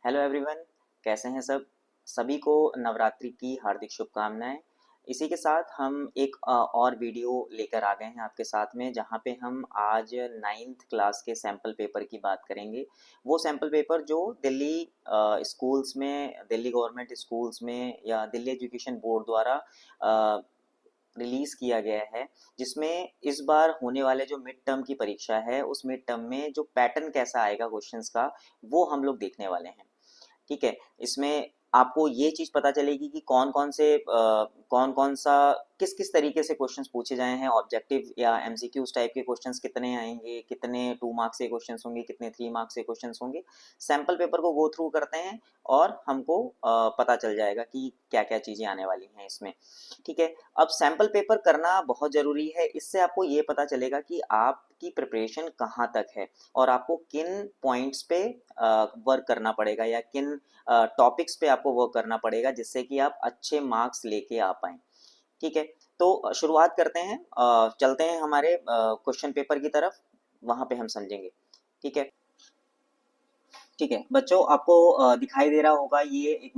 Hello everyone. कैसे हैं सब? सभी को नवरात्रि की हार्दिक शुभकामनाएं। इसी के साथ हम एक और वीडियो लेकर आ गए हैं आपके साथ में, जहां पे हम आज नाइन्थ क्लास के सैम्पल पेपर की बात करेंगे। वो सैम्पल पेपर जो दिल्ली स्कूल्स में, दिल्ली गवर्नमेंट स्कूल्स में या दिल्ली एजुकेशन बोर्ड द्वारा रिलीज़ किया गया है, जिसमें इस बार होने वाले जो मिड टर्म की परीक्षा है, उस मिड टर्म में जो पैटर्न कैसा आएगा क्वेश्चंस का, वो हम लोग देखने वाले हैं। ठीक है। इसमें आपको ये चीज़ पता चलेगी कि कौन-कौन से कौन-कौन सा किस-किस तरीके से क्वेश्चंस पूछे जाए हैं, ऑब्जेक्टिव या एमसीक्यूज़ टाइप के क्वेश्चंस कितने आएँगे, कितने 2 मार्क्स के क्वेश्चंस होंगे, कितने 3 मार्क्स के क्वेश्चंस होंगे। सैंपल पेपर को गो थ्रू करते हैं और हमको पता चल जाएगा कि क्या-क्या चीज़ें आने वाली हैं इसमें। ठीक है। अब सैंपल पेपर करना बहुत ज़रूरी है, इससे आपको ये पता चलेगा कि आपकी प्रिपरेशन कहाँ तक है और आपको किन पॉइंट्स पे वर्क करना पड़ेगा या किन टॉपिक्स पे आपको वर्क करना पड़ेगा, जिससे कि आप अच्छे मार्क्स लेके आ पाएँ। ठीक है। तो शुरुआत करते हैं, चलते हैं हमारे क्वेश्चन पेपर की तरफ, वहाँ पे हम समझेंगे। ठीक है। ठीक है बच्चों, आपको दिखाई दे रहा होगा ये एक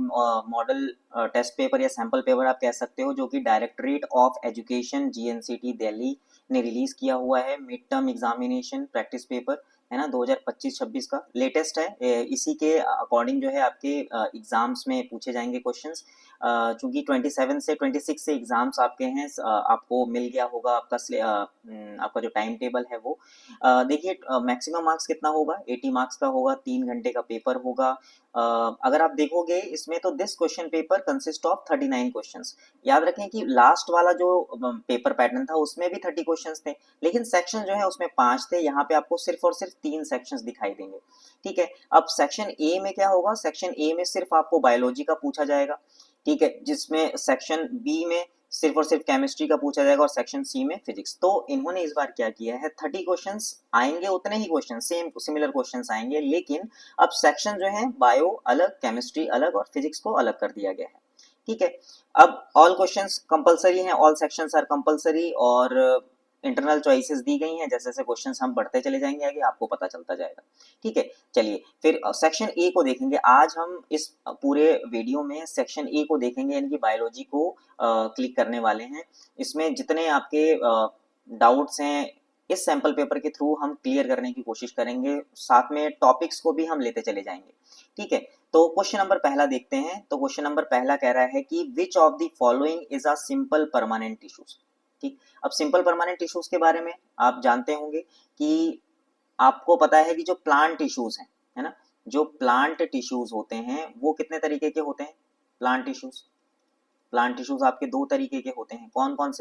मॉडल टेस्ट पेपर या सैंपल पेपर आप कह सकते हो, जो कि directorate of education GNCT Delhi ने रिलीज किया हुआ है। Mid term examination practice paper है ना, 2025-26 का लेटेस्ट है। इसी के अकॉर्डिंग जो है आपके एग्जाम्स में पूछे जाएंगे क्वेश्चंस। चूंकि 27 से 26 से एग्जाम्स आपके हैं, आपको मिल गया होगा आपका जो टाइम टेबल है वो। देखिए मैक्सिमम मार्क्स कितना होगा, 80 मार्क्स का होगा, 3 घंटे का पेपर होगा। अगर आप देखोगे इसमें तो this question paper consist of 39 questions. याद रखें कि लास्ट वाला जो पेपर पैटर्न था उसमें भी 30 क्वेश्चंस थे, लेकिन सेक्शन जो है उसमें 5 थे। यहाँ पे आपको सिर्फ और सिर्फ 3 सेक्शंस दिखाई देंगे। ठीक है। अब सेक्शन ए में क्या होगा, सेक्शन ए में सिर्फ आपको बायोलॉजी का पूछा जाएगा। ठीक है। जिसमें सेक्शन बी में सिर्फ और सिर्फ केमिस्ट्री का पूछा जाएगा और सेक्शन सी में फिजिक्स। तो इन्होंने इस बार क्या किया है, 30 क्वेश्चंस आएंगे, उतने ही क्वेश्चन सेम सिमिलर क्वेश्चंस आएंगे, लेकिन अब सेक्शन जो है बायो अलग, केमिस्ट्री अलग और फिजिक्स को अलग कर दिया गया है। ठीक है। अब ऑल क्वेश्चंस कंपलसरी हैं, ऑल सेक्शंस आर कंपलसरी और इंटरनल चॉइसेस दी गई हैं। जैसे जैसे क्वेश्चंस हम बढ़ते चले जाएंगे आगे, आपको पता चलता जाएगा। ठीक है। चलिए फिर सेक्शन ए को देखेंगे। आज हम इस पूरे वीडियो में सेक्शन ए को देखेंगे, यानी कि बायोलॉजी को क्लिक करने वाले हैं। इसमें जितने आपके डाउट्स हैं इस सैंपल पेपर के थ्रू हम क्लियर करने की कोशिश करेंगे, साथ में टॉपिक्स को भी हम लेते चले जाएंगे। ठीक है। तो क्वेश्चन नंबर पहला देखते हैं। तो क्वेश्चन नंबर पहला कह रहा है कि विच of the following is a simple permanent tissues. ठीक। अब सिंपल परमानेंट टिश्यूज के बारे में आप जानते होंगे कि आपको पता है कि जो प्लांट टिश्यूज हैं, है ना, जो प्लांट टिश्यूज होते हैं वो कितने तरीके के होते हैं। प्लांट टिश्यूज आपके दो तरीके के होते हैं। कौन कौन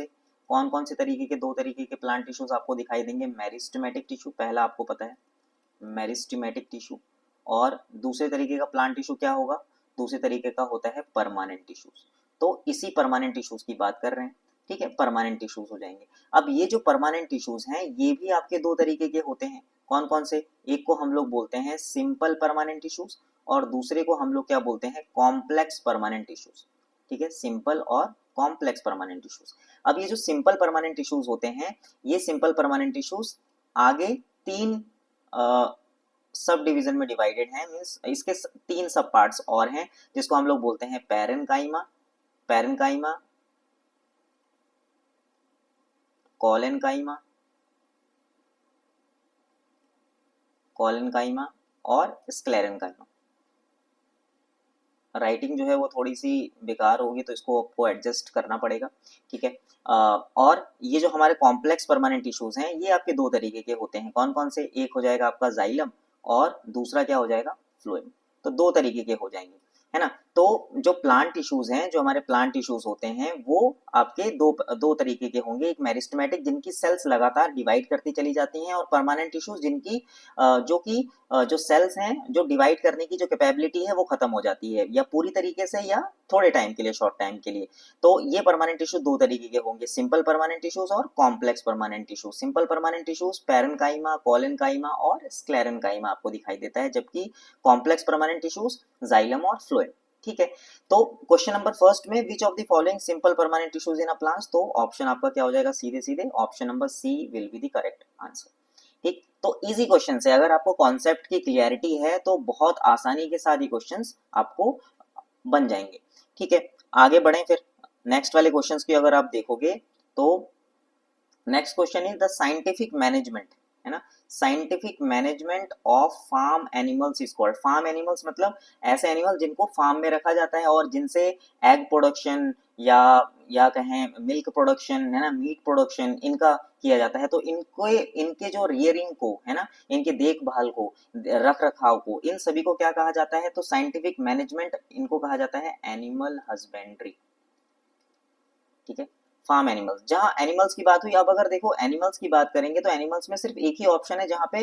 से तरीके के, दो तरीके के प्लांट टिश्यूज आपको दिखाई देंगे। मेरिस्टेमेटिक टिश्यू पहला आपको पता है, मेरिस्टेमेटिक टिश्यू। और दूसरे तरीके का प्लांट टिश्यू क्या होगा, दूसरे तरीके का होता है परमानेंट टिश्यूज। तो इसी परमानेंट टिश्यूज की बात कर रहे हैं। ठीक है, परमानेंट टिश्यूज हो जाएंगे। अब ये जो परमानेंट टिश्यूज हैं ये भी आपके दो तरीके के होते हैं। कौन कौन से, एक को हम लोग बोलते हैं सिंपल परमानेंट टिश्यूज और दूसरे को हम लोग क्या बोलते हैं, कॉम्प्लेक्स परमानेंट टिश्यूज। ठीक है, सिंपल और कॉम्प्लेक्स परमानेंट टिश्यूज। अब ये जो सिंपल परमानेंट टिश्यूज होते हैं, ये सिंपल परमानेंट टिश्यूज आगे तीन सब डिवीजन में डिवाइडेड है। मींस इसके तीन सब पार्ट्स और हैं, जिसको हम लोग बोलते हैं पैरेनकाइमा, पैरेनकाइमा, कोलेनकाइमा, कोलेनकाइमा और स्क्लेरेनकाइमा। राइटिंग जो है वो थोड़ी सी बेकार होगी, तो इसको आपको एडजस्ट करना पड़ेगा। ठीक है। और ये जो हमारे कॉम्प्लेक्स परमानेंट टिश्यूज हैं ये आपके दो तरीके के होते हैं। कौन कौन से, एक हो जाएगा आपका जाइलम और दूसरा क्या हो जाएगा, फ्लोएम। तो दो तरीके के हो जाएंगे, है ना। तो जो प्लांट टिश्यूज हैं, जो हमारे प्लांट टिश्यूज होते हैं वो आपके दो दो तरीके के होंगे। एक मेरिस्टेमेटिक जिनकी सेल्स लगातार डिवाइड करती चली जाती हैं, और परमानेंट टिश्यूज जिनकी जो कि जो सेल्स हैं, जो डिवाइड करने की जो कैपेबिलिटी है वो खत्म हो जाती है, या पूरी तरीके से या थोड़े टाइम के लिए, शॉर्ट टाइम के लिए। तो ये परमानेंट टिश्यू दो तरीके के होंगे, सिंपल परमानेंट टिश्यूज और complex permanent tissues. Simple permanent tissues parenchyma, collenchyma और स्क्लेरेनकाइमा आपको दिखाई देता है, जबकि कॉम्प्लेक्स परमानेंट टिश्यूज जाइलम और फ्लोएम। ठीक है। तो क्वेश्चन नंबर फर्स्ट में which of the following simple permanent tissues in a plant, तो ऑप्शन आपका क्या हो जाएगा, सीधे सीधे option number C will be the correct answer. ठीक। तो इजी क्वेश्चन है, अगर आपको कॉन्सेप्ट की क्लियरिटी है तो बहुत आसानी के साथ ये क्वेश्चंस आपको बन जाएंगे। ठीक है, आगे बढ़ें फिर नेक्स्ट वाले क्वेश्चंस की अगर आप देखोगे तो next question is the scientific management, है ना, scientific management of farm animals is called. Farm animals मतलब ऐसे एनिमल जिनको फार्म में रखा जाता है और जिनसे एग प्रोडक्शन या कहें मिल्क प्रोडक्शन, है ना, मीट प्रोडक्शन इनका किया जाता है। तो इनको इनके जो रियरिंग को, है ना, इनके देखभाल को, रख रखाव को, इन सभी को क्या कहा जाता है, तो साइंटिफिक मैनेजमेंट इनको कहा जाता है एनिमल हस्बेंड्री। ठीक है, फार्म एनिमल्स, जहां एनिमल्स की बात हुई, अब अगर देखो एनिमल्स की बात करेंगे तो एनिमल्स में सिर्फ एक ही ऑप्शन है जहां पे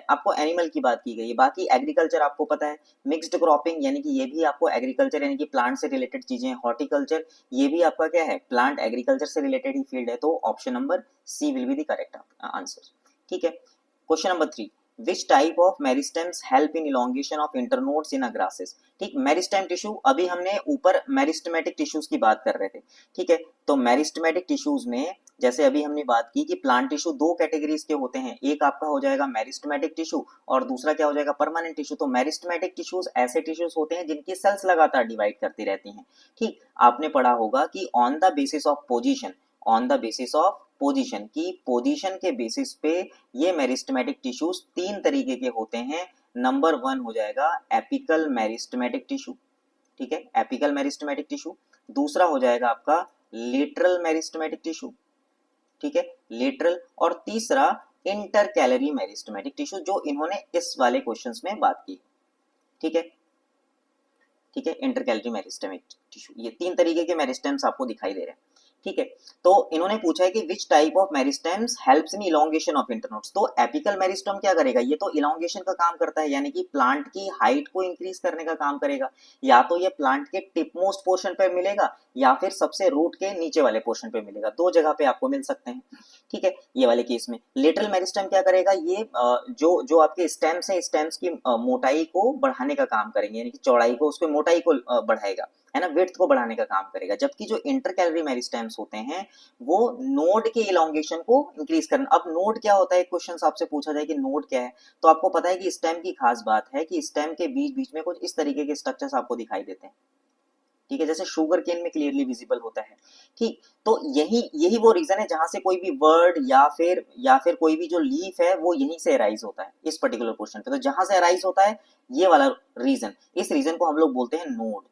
आपको एनिमल की बात की गई है, बाकी एग्रीकल्चर आपको पता है, मिक्स्ड क्रॉपिंग यानी कि ये भी आपको एग्रीकल्चर यानी कि प्लांट से रिलेटेड चीजें, हॉर्टिकल्चर ये भी आपका क्या है, प्लांट एग्रीकल्चर से रिलेटेड ही फील्ड है। तो option number C will be the correct answer. ठीक है, question number 3, which type of meristems help in elongation of internodes in a grasses. ठीक, मेरिस्टेम टिश्यू, अभी हमने ऊपर मेरिस्टेमेटिक टिश्यूज की बात कर रहे थे। ठीक है, तो मेरिस्टेमेटिक टिश्यूज में जैसे अभी हमने बात की कि प्लांट टिश्यू दो कैटेगरीज के होते हैं, एक आपका हो जाएगा मेरिस्टेमेटिक टिश्यू और दूसरा क्या हो जाएगा, परमानेंट टिश्यू। तो मेरिस्टेमेटिक टिश्यूज ऐसे टिश्यूज होते हैं जिनकी सेल्स लगातार डिवाइड करती रहती हैं। ठीक, आपने पढ़ा होगा कि on the basis of position, on the basis of position की पोजीशन के बेसिस पे ये मेरिस्टेमेटिक टिश्यूज तीन तरीके के होते हैं। नंबर 1 हो जाएगा एपिकल मेरिस्टेमेटिक टिश्यू। ठीक है, एपिकल मेरिस्टेमेटिक टिश्यू। दूसरा हो जाएगा आपका लेटरल मेरिस्टेमेटिक टिश्यू। ठीक है, लेटरल। और तीसरा इंटरकैलरी मेरिस्टेमेटिक टिश्यू, जो इन्होंने इस वाले क्वेश्चंस में बात की। ठीक है, ठीक है, इंटरकैलरी मेरिस्टेमेटिक टिश्यू, ये तीन तरीके के मेरिस्टेम्स आपको दिखाई दे रहे हैं। ठीक है, तो इन्होंने पूछा है कि विच type of meristems helps in elongation of internodes. तो एपिकल मेरिस्टम क्या करेगा, ये तो इलोंगेशन का काम करता है, यानी कि प्लांट की हाइट को इंक्रीज करने का काम करेगा। या तो ये प्लांट के टिप मोस्ट पोर्शन पे मिलेगा या फिर सबसे रूट के नीचे वाले पोर्शन पे मिलेगा, दो जगह पे आपको मिल सकते हैं। ठीक है, ये वाले केस में लेटरल मेरिस्टम क्या करेगा, ये जो जो आपके स्टेम्स है, स्टेम्स की मोटाई को बढ़ाने का काम करेंगे, यानी कि चौड़ाई को, उसको मोटाई को बढ़ाएगा, है ना, विड्थ को बढ़ाने का काम करेगा। जबकि जो इंटरकैलरी मेरिस्टेम्स होते हैं वो नोड के इलोंगेशन को इंक्रीज करना। अब नोड क्या होता है, क्वेश्चन आपसे पूछा जाए कि नोड क्या है, तो आपको पता है कि स्टेम की खास बात है कि स्टेम के बीच बीच में कुछ इस तरीके के स्ट्रक्चर्स आपको दिखाई देते हैं। ठीक है, जैसे शुगर केन में क्लियरली विजिबल होता है। ठीक, तो यही यही वो रीजन है जहां से कोई भी वर्ड या फिर कोई भी जो लीफ है वो यहीं से अराइज होता है इस पर्टिकुलर पोर्शन पे। तो जहां से अराइज होता है ये वाला रीजन, इस रीजन को हम लोग बोलते हैं नोड।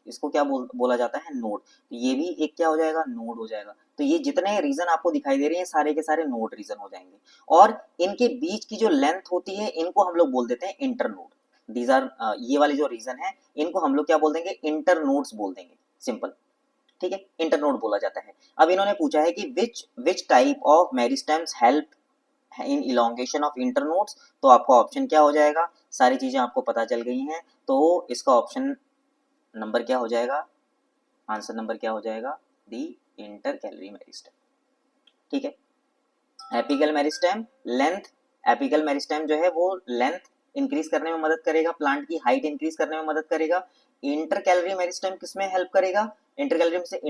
इसको क्या बोला जाता है, नोड। तो ये भी एक क्या हो जाएगा, नोड हो जाएगा। तो ये जितने रीजन आपको दिखाई दे रहे हैं सारे के सारे नोड रीजन हो जाएंगे। और इनके बीच की जो लेंथ होती है इनको हम लोग बोल देते हैं इंटरनोड। दीज आर ये वाले जो रीजन है इनको हम लोग क्या बोल देंगे, इंटरनोड्स बोल देंगे, सिंपल। ठीक है, इंटरनोड बोला जाता है। अब इन्होंने पूछा है कि विच type of meristems help in elongation of internodes. तो आपका ऑप्शन क्या हो जाएगा, सारी चीजें आपको पता चल गई हैं, तो इसका ऑप्शन नंबर क्या हो जाएगा, आंसर नंबर क्या हो जाएगा, दी इंटरकैलरी मेरिस्टेम। ठीक है, apical meristem length, apical meristem जो है वो लेंथ इंक्रीज करने में मदद करेगा, प्लांट की हाइट इंक्रीज करने में मदद करेगा। इंटरकैलरी मेरिस्टेम किसमें हेल्प करेगा, इंटरकैलरी से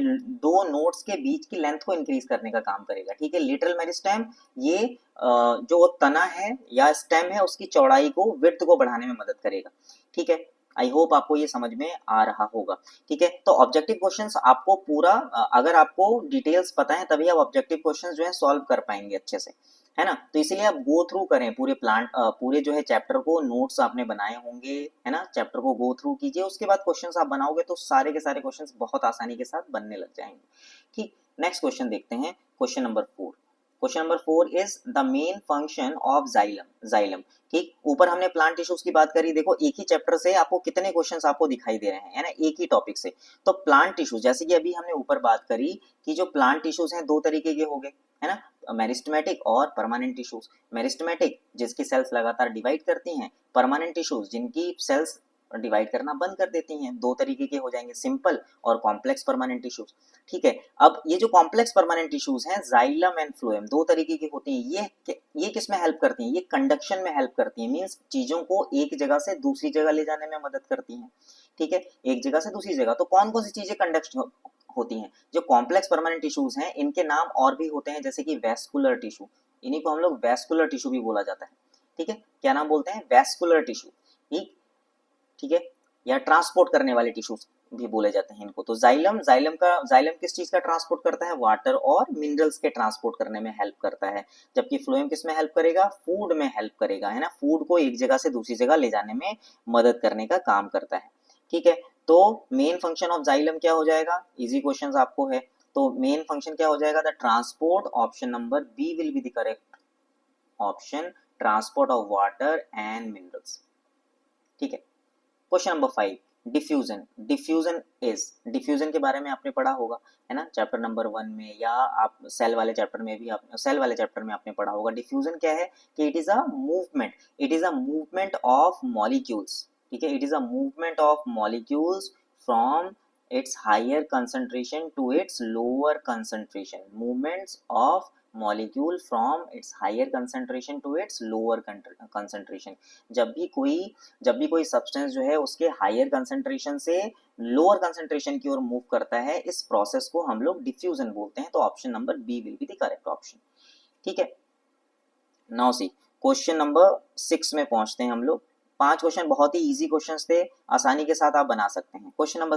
दो नोड्स के बीच की लेंथ को इंक्रीज करने का काम करेगा। ठीक है, लिटरल मेरिस्टेम ये जो तना है या स्टेम है उसकी चौड़ाई को, विड्थ को बढ़ाने में मदद करेगा। ठीक है, आई होप आपको ये समझ में आ रहा होगा। ठीक है, तो ऑब्जेक्टिव क्वेश्चंस आपको पूरा अगर आपको डिटेल्स पता है तभी आप ऑब्जेक्टिव क्वेश्चंस जो है सॉल्व कर पाएंगे अच्छे से, है ना। तो इसीलिए आप गो थ्रू करें पूरे पूरे जो है चैप्टर को, नोट्स आपने बनाए होंगे, है ना, चैप्टर को गो थ्रू कीजिए, उसके बाद क्वेश्चंस आप बनाओगे तो सारे के सारे क्वेश्चंस बहुत आसानी के साथ बनने लग जाएंगे। ठीक, नेक्स्ट क्वेश्चन देखते हैं, question number 4। Question number 4 is the main function of xylem. ठीक, ऊपर हमने प्लांट टिश्यूज की बात करी, देखो एक ही चैप्टर से आपको कितने क्वेश्चंस आपको दिखाई दे रहे हैं, है ना, एक ही टॉपिक से। तो प्लांट टिश्यूज, जैसे कि अभी हमने ऊपर बात करी कि जो प्लांट टिश्यूज हैं दो तरीके के हो गए, है ना, मेरिस्टेमेटिक और परमानेंट टिश्यूज। मेरिस्टेमेटिक जिसकी सेल्स लगातार डिवाइड करती हैं, परमानेंट टिश्यूज जिनकी सेल्स डिवाइड करना बंद कर देती हैं। दो तरीके के हो जाएंगे, सिंपल और कॉम्प्लेक्स परमानेंट टिश्यूज। ठीक है, अब ये जो कॉम्प्लेक्स परमानेंट टिश्यूज हैं, जाइलम एंड फ्लोएम, दो तरीके की होती हैं। ये किस में हेल्प करती हैं, ये कंडक्शन में हेल्प करती हैं, मींस चीजों को एक जगह से दूसरी जगह ले जाने में मदद करती हैं। ठीक है, एक जगह से दूसरी जगह। तो कौन कौन सी चीजें कंडक्शन होती हैं, जो कॉम्प्लेक्स परमानेंट टिश्यूज हैं इनके नाम और भी होते हैं, जैसे कि वैस्कुलर टिश्यू, इन्हीं को हम लोग वैस्कुलर टिश्यू भी बोला जाता है। ठीक है, क्या नाम बोलते हैं, वैस्कुलर टिश्यू। ठीक, ठीक है, या ट्रांसपोर्ट करने वाले टिश्यूज भी बोले जाते हैं इनको। तो जाइलम किस चीज का ट्रांसपोर्ट करता है, वाटर और मिनरल्स के ट्रांसपोर्ट करने में हेल्प करता है, जबकि फ्लोएम किस में हेल्प करेगा, फूड में हेल्प करेगा, है ना, फूड को एक जगह से दूसरी जगह ले जाने में मदद करने का काम करता है। ठीक है, तो मेन फंक्शन ऑफ जाइलम क्या हो जाएगा, इजी क्वेश्चन आपको है, तो मेन फंक्शन क्या हो जाएगा, the transport, option number B will be the correct option, transport of water and minerals. ठीक है, क्वेश्चन नंबर 5, डिफ्यूजन। डिफ्यूजन के बारे में आपने पढ़ा होगा, है ना, चैप्टर नंबर 1 में, या आप सेल वाले चैप्टर में भी आपने पढ़ा होगा। डिफ्यूजन क्या है कि it is a movement of molecules. ठीक है, it is a movement of molecules from its higher concentration to its lower concentration, movements of molecule from its higher concentration to its lower concentration। जब भी कोई substance जो है उसके higher concentration से lower concentration की ओर मूव करता है, इस प्रोसेस को हम लोग डिफ्यूजन बोलते हैं। तो option number B will be the correct option. ठीक है, नाउ सी क्वेश्चन नंबर 6 में पहुंचते हैं हम लोग। 5 क्वेश्चन बहुत ही इजी क्वेश्चंस थे, आसानी के साथ आप बना सकते हैं। क्वेश्चन नंबर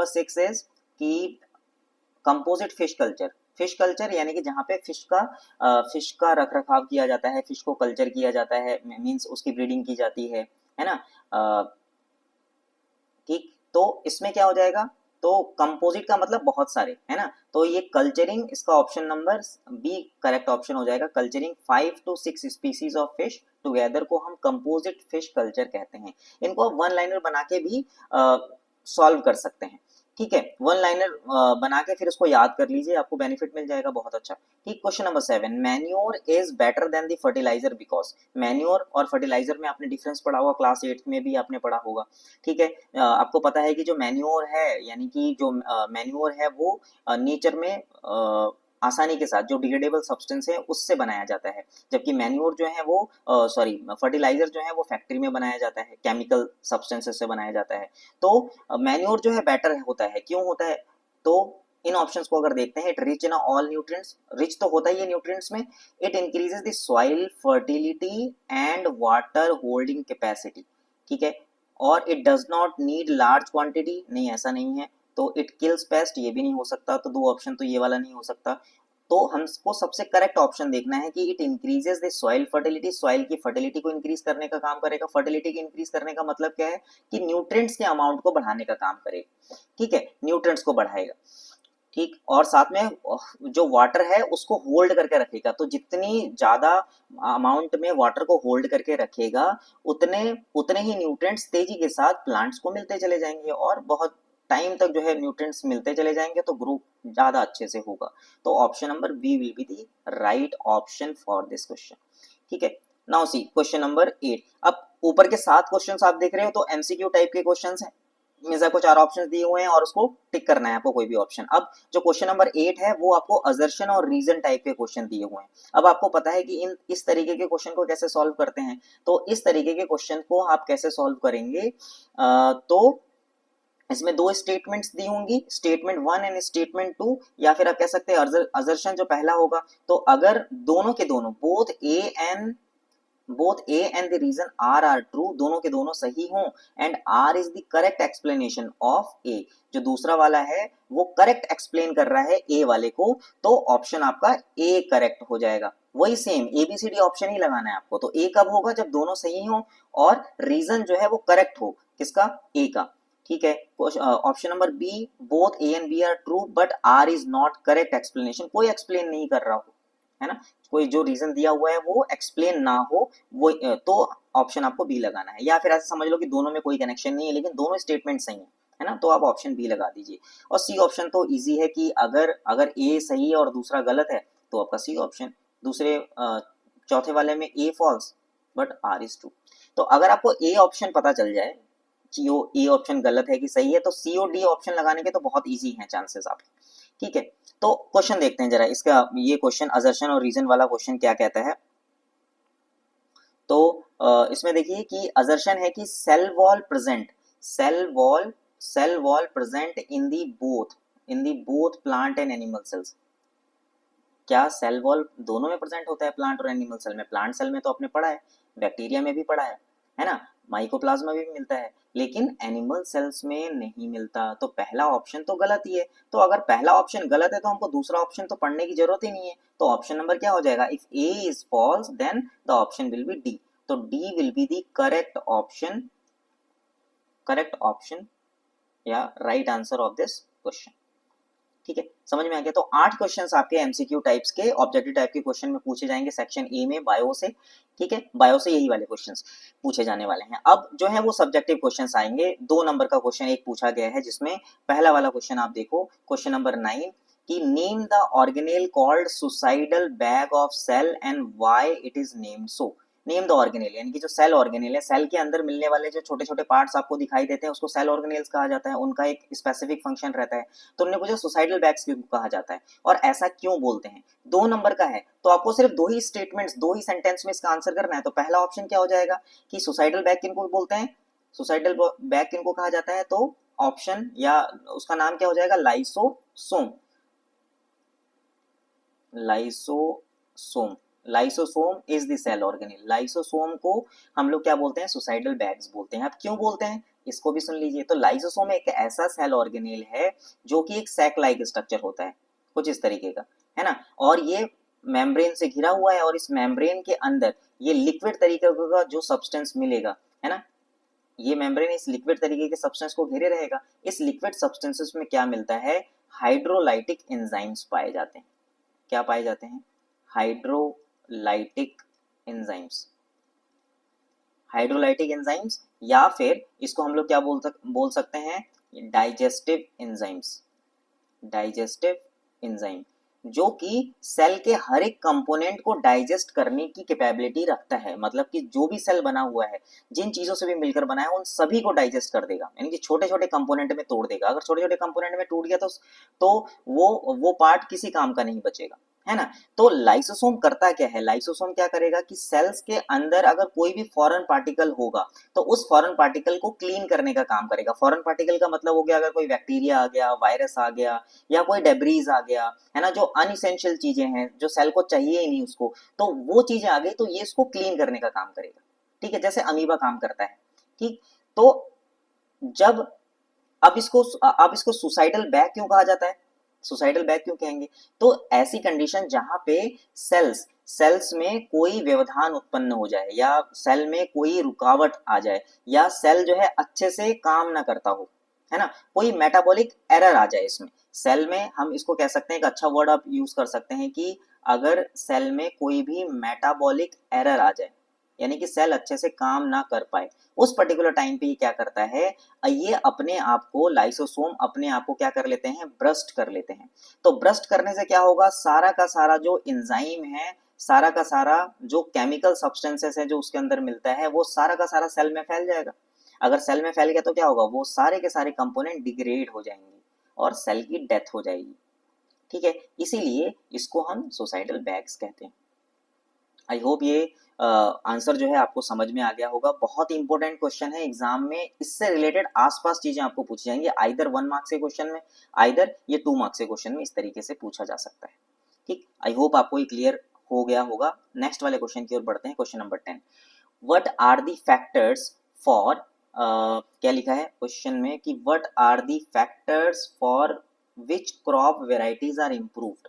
6 इज कि कंपोजिट फिश कल्चर यानी कि जहाँ पे फिश का रख रखाव किया जाता है, फिश को कल्चर किया जाता है, मींस उसकी ब्रीडिंग की जाती है ना। ठीक, तो इसमें क्या हो जाएगा, तो कंपोजिट का मतलब बहुत सारे, है ना, तो ये कल्चरिंग, इसका option number B correct option हो जाएगा। Culturing 5 to 6 species of fish together को हम कंपोजिट फिश कल्चर कहते हैं। इनको आप वन लाइनर बना के भी सॉल्व कर सकते हैं। ठीक है, वन लाइनर बना के फिर उसको याद कर लीजिए, आपको बेनिफिट मिल जाएगा बहुत अच्छा। ठीक, question number 7, manure is better than the fertiliser because. Manure और फर्टिलाइजर में आपने डिफरेंस पढ़ा होगा, क्लास 8 में भी आपने पढ़ा होगा। ठीक है, आपको पता है कि जो मैन्योर है, यानी कि जो मैन्योर है वो नेचर में आसानी के साथ जो डिग्रेडेबल सब्सटेंस है उससे बनाया जाता है, जबकि मैन्योर जो है वो फर्टिलाइजर जो है वो फैक्ट्री में बनाया जाता है, केमिकल सब्सटेंसेस से बनाया जाता है। तो मैन्योर जो है बेटर होता है, क्यों होता है, तो इन ऑप्शंस को अगर देखते हैं, it rich in all nutrients, rich तो होता ही है न्यूट्रिएंट्स में, it increases the soil fertility and water holding capacity. ठीक है, और it does not need large quantity, नहीं ऐसा नहीं है, तो इट किल्स पेस्ट, ये भी नहीं हो सकता, तो दो ऑप्शन तो ये वाला नहीं हो सकता। तो हमको सबसे करेक्ट ऑप्शन देखना है कि it increases the soil fertility, soil की फर्टिलिटी को इंक्रीज करने का काम करेगा। फर्टिलिटी की इंक्रीज करने का मतलब क्या है कि न्यूट्रिएंट्स के अमाउंट को बढ़ाने का काम करेगा। ठीक है, न्यूट्रिएंट्स को बढ़ाएगा। ठीक, और साथ में जो वाटर है उसको होल्ड करके रखेगा, तो जितनी ज्यादा अमाउंट में वाटर को होल्ड करके रखेगा, उतने उतने ही न्यूट्रिएंट्स तेजी के साथ प्लांट्स को मिलते चले जाएंगे, और बहुत टाइम तक जो है न्यूट्रिएंट्स मिलते चले जाएंगे, तो ग्रो ज्यादा अच्छे से होगा। तो option number B will be the right option for this question. ठीक है, नाउ सी क्वेश्चन नंबर 8। अब ऊपर के 7 क्वेश्चंस आप देख रहे हो तो एमसीक्यू टाइप के क्वेश्चंस हैं, मींस आपको 4 ऑप्शंस दिए हुए हैं और उसको टिक करना है आपको कोई भी ऑप्शन। अब जो क्वेश्चन नंबर 8 है वो आपको असर्शन और रीजन टाइप के क्वेश्चन दिए हुए हैं। अब आपको पता है कि इस तरीके के क्वेश्चन को कैसे सॉल्व करते हैं, तो इस तरीके के क्वेश्चन को आप कैसे सॉल्व करेंगे, तो इसमें 2 स्टेटमेंट्स दी होंगी, स्टेटमेंट 1 एंड स्टेटमेंट 2, या फिर आप कह सकते हैं असर्शन जो पहला होगा, तो अगर दोनों के दोनों both A and the reason R are true, दोनों के दोनों सही हों, and R is the correct explanation of A, जो दूसरा वाला है वो करेक्ट एक्सप्लेन कर रहा है A वाले को, तो ऑप्शन आपका A करेक्ट हो जाएगा। वही सेम ABCD ऑप्शन ही लगाना है आपको। तो A कब होगा, जब दोनों सही हों और रीजन जो है वो करेक्ट हो, किसका, A का। ठीक है, option number B, both A and B are true but R is not correct explanation, कोई एक्सप्लेन नहीं कर रहा हो, है ना, कोई जो रीजन दिया हुआ है वो एक्सप्लेन ना हो, वो तो ऑप्शन आपको बी लगाना है। या फिर ऐसा समझ लो कि दोनों में कोई कनेक्शन नहीं है लेकिन दोनों स्टेटमेंट सही है ना, तो आप ऑप्शन बी लगा दीजिए। और सी ऑप्शन तो इजी है कि अगर ए सही है और दूसरा गलत है तो आपका सी ऑप्शन, दूसरे चौथे वाले में A false but R is true. तो अगर आपको ए ऑप्शन पता चल जाए कि वो ए ऑप्शन गलत है कि सही है, तो सी और डी ऑप्शन लगाने के तो बहुत इजी हैं चांसेस आपके। ठीक है, तो क्वेश्चन देखते हैं जरा इसका, ये क्वेश्चन असर्शन और रीजन वाला क्वेश्चन क्या कहता है। तो इसमें देखिए कि असर्शन है कि cell wall present in the both plant and animal cells. क्या सेल वॉल दोनों में प्रेजेंट होता है, प्लांट और एनिमल सेल में? प्लांट सेल में तो आपने पढ़ा है, बैक्टीरिया में भी पढ़ा है ना, माइकोप्लाज्मा भी मिलता है, लेकिन एनिमल सेल्स में नहीं मिलता। तो पहला ऑप्शन तो गलत ही है। तो अगर पहला ऑप्शन गलत है तो हमको दूसरा ऑप्शन तो पढ़ने की जरूरत ही नहीं है। तो ऑप्शन नंबर क्या हो जाएगा? If A is false then the option will be D. तो D will be the correct option या right answer of this question. ठीक है, समझ में आ गया? तो 8 क्वेश्चंस आपके एमसीक्यू टाइप्स के, ऑब्जेक्टिव टाइप के क्वेश्चन में पूछे जाएंगे सेक्शन ए में बायो से। ठीक है, बायो से यही वाले क्वेश्चंस पूछे जाने वाले हैं। अब जो है वो सब्जेक्टिव क्वेश्चंस आएंगे। 2 नंबर का क्वेश्चन एक पूछा गया है, जिसमें पहला वाला क्वेश्चन आप देखो, क्वेश्चन नंबर 9 कि name the organelle called suicidal bag of cell and why it is named so. Name the organelle, यानी कि जो सेल ऑर्गेनेल है, सेल के अंदर मिलने वाले जो छोटे छोटे पार्ट्स आपको दिखाई देते हैं उसको सेल ऑर्गेनेल्स कहा जाता है। उनका एक स्पेसिफिक फंक्शन रहता है। तो उन्हें पूछा सुसाइडल बैग्स क्यों कहा जाता है और ऐसा क्यों बोलते हैं। 2 नंबर का है, तो आपको सिर्फ 2 ही स्टेटमेंट्स, 2 ही सेंटेंस में इसका आंसर करना है। तो पहला ऑप्शन क्या हो जाएगा कि सुसाइडल बैग किनको बोलते हैं, सुसाइडल बैग किनको कहा जाता है? तो ऑप्शन या उसका नाम क्या हो जाएगा? Lysosome. Lysosome, lysosome is the cell organelle. Lysosome को हम लोग क्या बोलते हैं? सुसाइडल बैग्स बोलते हैं। अब क्यों बोलते हैं इसको भी सुन लीजिए। तो लाइसोसोम एक ऐसा सेल ऑर्गेनेल है जो कि एक सैक लाइक स्ट्रक्चर होता है, कुछ इस तरीके का, है ना, और ये मेम्ब्रेन से घिरा हुआ है और इस मेम्ब्रेन के अंदर ये लिक्विड तरीके का जो सब्सटेंस मिलेगा, है ना, ये मेम्ब्रेन इस लिक्विड तरीके के सब्सटेंस को घेरे रहेगा। इस लिक्विड सब्सटेंसेस में क्या मिलता है? हाइड्रोलाइटिक एंजाइम्स पाए जाते हैं। क्या पाए जाते हैं? Hydrolytic enzymes. हाइड्रोलाइटिक एंजाइम्स, या फिर इसको हम लोग क्या बोल सकते हैं? Digestive enzymes. डाइजेस्टिव एंजाइम, जो कि सेल के हर एक कंपोनेंट को डाइजेस्ट करने की कैपेबिलिटी रखता है। मतलब कि जो भी सेल बना हुआ है, जिन चीजों से भी मिलकर बना है, उन सभी को डाइजेस्ट कर देगा, यानी कि छोटे छोटे कंपोनेंट में तोड़ देगा। अगर छोटे छोटे कंपोनेंट में टूट गया तो वो पार्ट किसी काम का नहीं बचेगा, है ना। तो लाइसोसोम करता क्या है? लाइसोसोम क्या करेगा कि सेल्स के अंदर अगर कोई भी फॉरेन पार्टिकल होगा तो उस फॉरेन पार्टिकल को क्लीन करने का काम करेगा। फॉरेन पार्टिकल का मतलब हो गया अगर कोई बैक्टीरिया आ गया, वायरस आ गया, या कोई डेब्रीज आ गया, है ना, जो अनइसेंशियल चीजें हैं, जो सेल को चाहिए ही नहीं उसको, तो वो चीजें आ गई तो ये इसको क्लीन करने का काम करेगा। ठीक है, जैसे अमीबा काम करता है। ठीक, तो जब अब इसको सुसाइडल बैग क्यों कहा जाता है? सुसाइडल बैग क्यों कहेंगे? तो ऐसी कंडीशन जहां पे सेल्स में कोई व्यवधान उत्पन्न हो जाए, या सेल में कोई रुकावट आ जाए, या सेल जो है अच्छे से काम ना करता हो, है ना, कोई मेटाबॉलिक एरर आ जाए इसमें। सेल में हम इसको कह सकते हैं, एक अच्छा वर्ड आप यूज कर सकते हैं कि अगर सेल में कोई भी मेटाबॉलिक एरर आ जाए, यानी कि सेल अच्छे से काम ना कर पाए, उस पर्टिकुलर टाइम पे ये क्या करता है? ये अपने आप को, लाइसोसोम अपने आप को क्या कर लेते हैं? ब्रस्ट कर लेते हैं। तो ब्रस्ट करने से क्या होगा? सारा का सारा जो एंजाइम है, सारा का सारा जो केमिकल सब्सटेंसेस है जो उसके अंदर मिलता है, वो सारा का सारा सेल में फैल जाएगा। अगर सेल में फैल गया तो क्या होगा? वो सारे के सारे कंपोनेंट डिग्रेड हो जाएंगे और सेल की डेथ हो जाएगी। ठीक है, इसीलिए इसको हम सुसाइडल बैग्स कहते हैं। आई होप ये आंसर जो है आपको समझ में आ गया होगा। बहुत ही इंपॉर्टेंट क्वेश्चन है एग्जाम में, इससे रिलेटेड आसपास चीजें आपको पूछी जाएंगी, आइदर 1 मार्क्स के क्वेश्चन में, आइदर ये 2 मार्क्स के क्वेश्चन में, इस तरीके से पूछा जा सकता है। ठीक, आई होप आपको ये क्लियर हो गया होगा। नेक्स्ट वाले क्वेश्चन की ओर बढ़ते हैं, question number 10। What are the factors for, क्या लिखा है क्वेश्चन में कि what are the factors for which crop varieties are improved.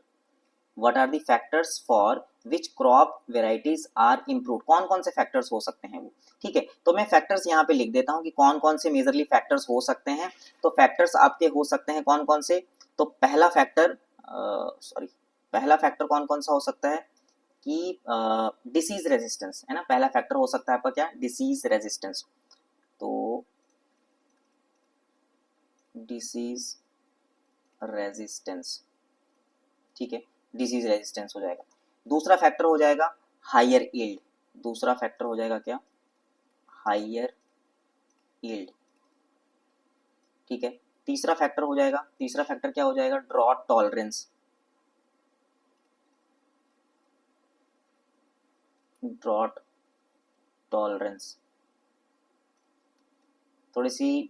What are the factors for which crop varieties are improve. कौन कौन से फैक्टर्स हो सकते हैं वो? ठीक है, तो मैं फैक्टर्स यहाँ पे लिख देता हूँ कि कौन कौन से मेजरली फैक्टर्स हो सकते हैं। तो फैक्टर्स आपके हो सकते हैं कौन कौन से? तो पहला फैक्टर, पहला फैक्टर कौन कौन सा हो सकता है कि डिसीज रेजिस्टेंस, है ना। पहला फैक्टर हो सकता है आपका क्या? Disease resistance. तो डिसीज रेजिस्टेंस, ठीक है, डिसीज रेजिस्टेंस हो जाएगा। दूसरा फैक्टर हो जाएगा हायर यील्ड। दूसरा फैक्टर हो जाएगा क्या? Higher yield. ठीक है, तीसरा फैक्टर हो जाएगा, तीसरा फैक्टर क्या हो जाएगा? Drought tolerance. ड्रॉट टॉलरेंस, थोड़ी सी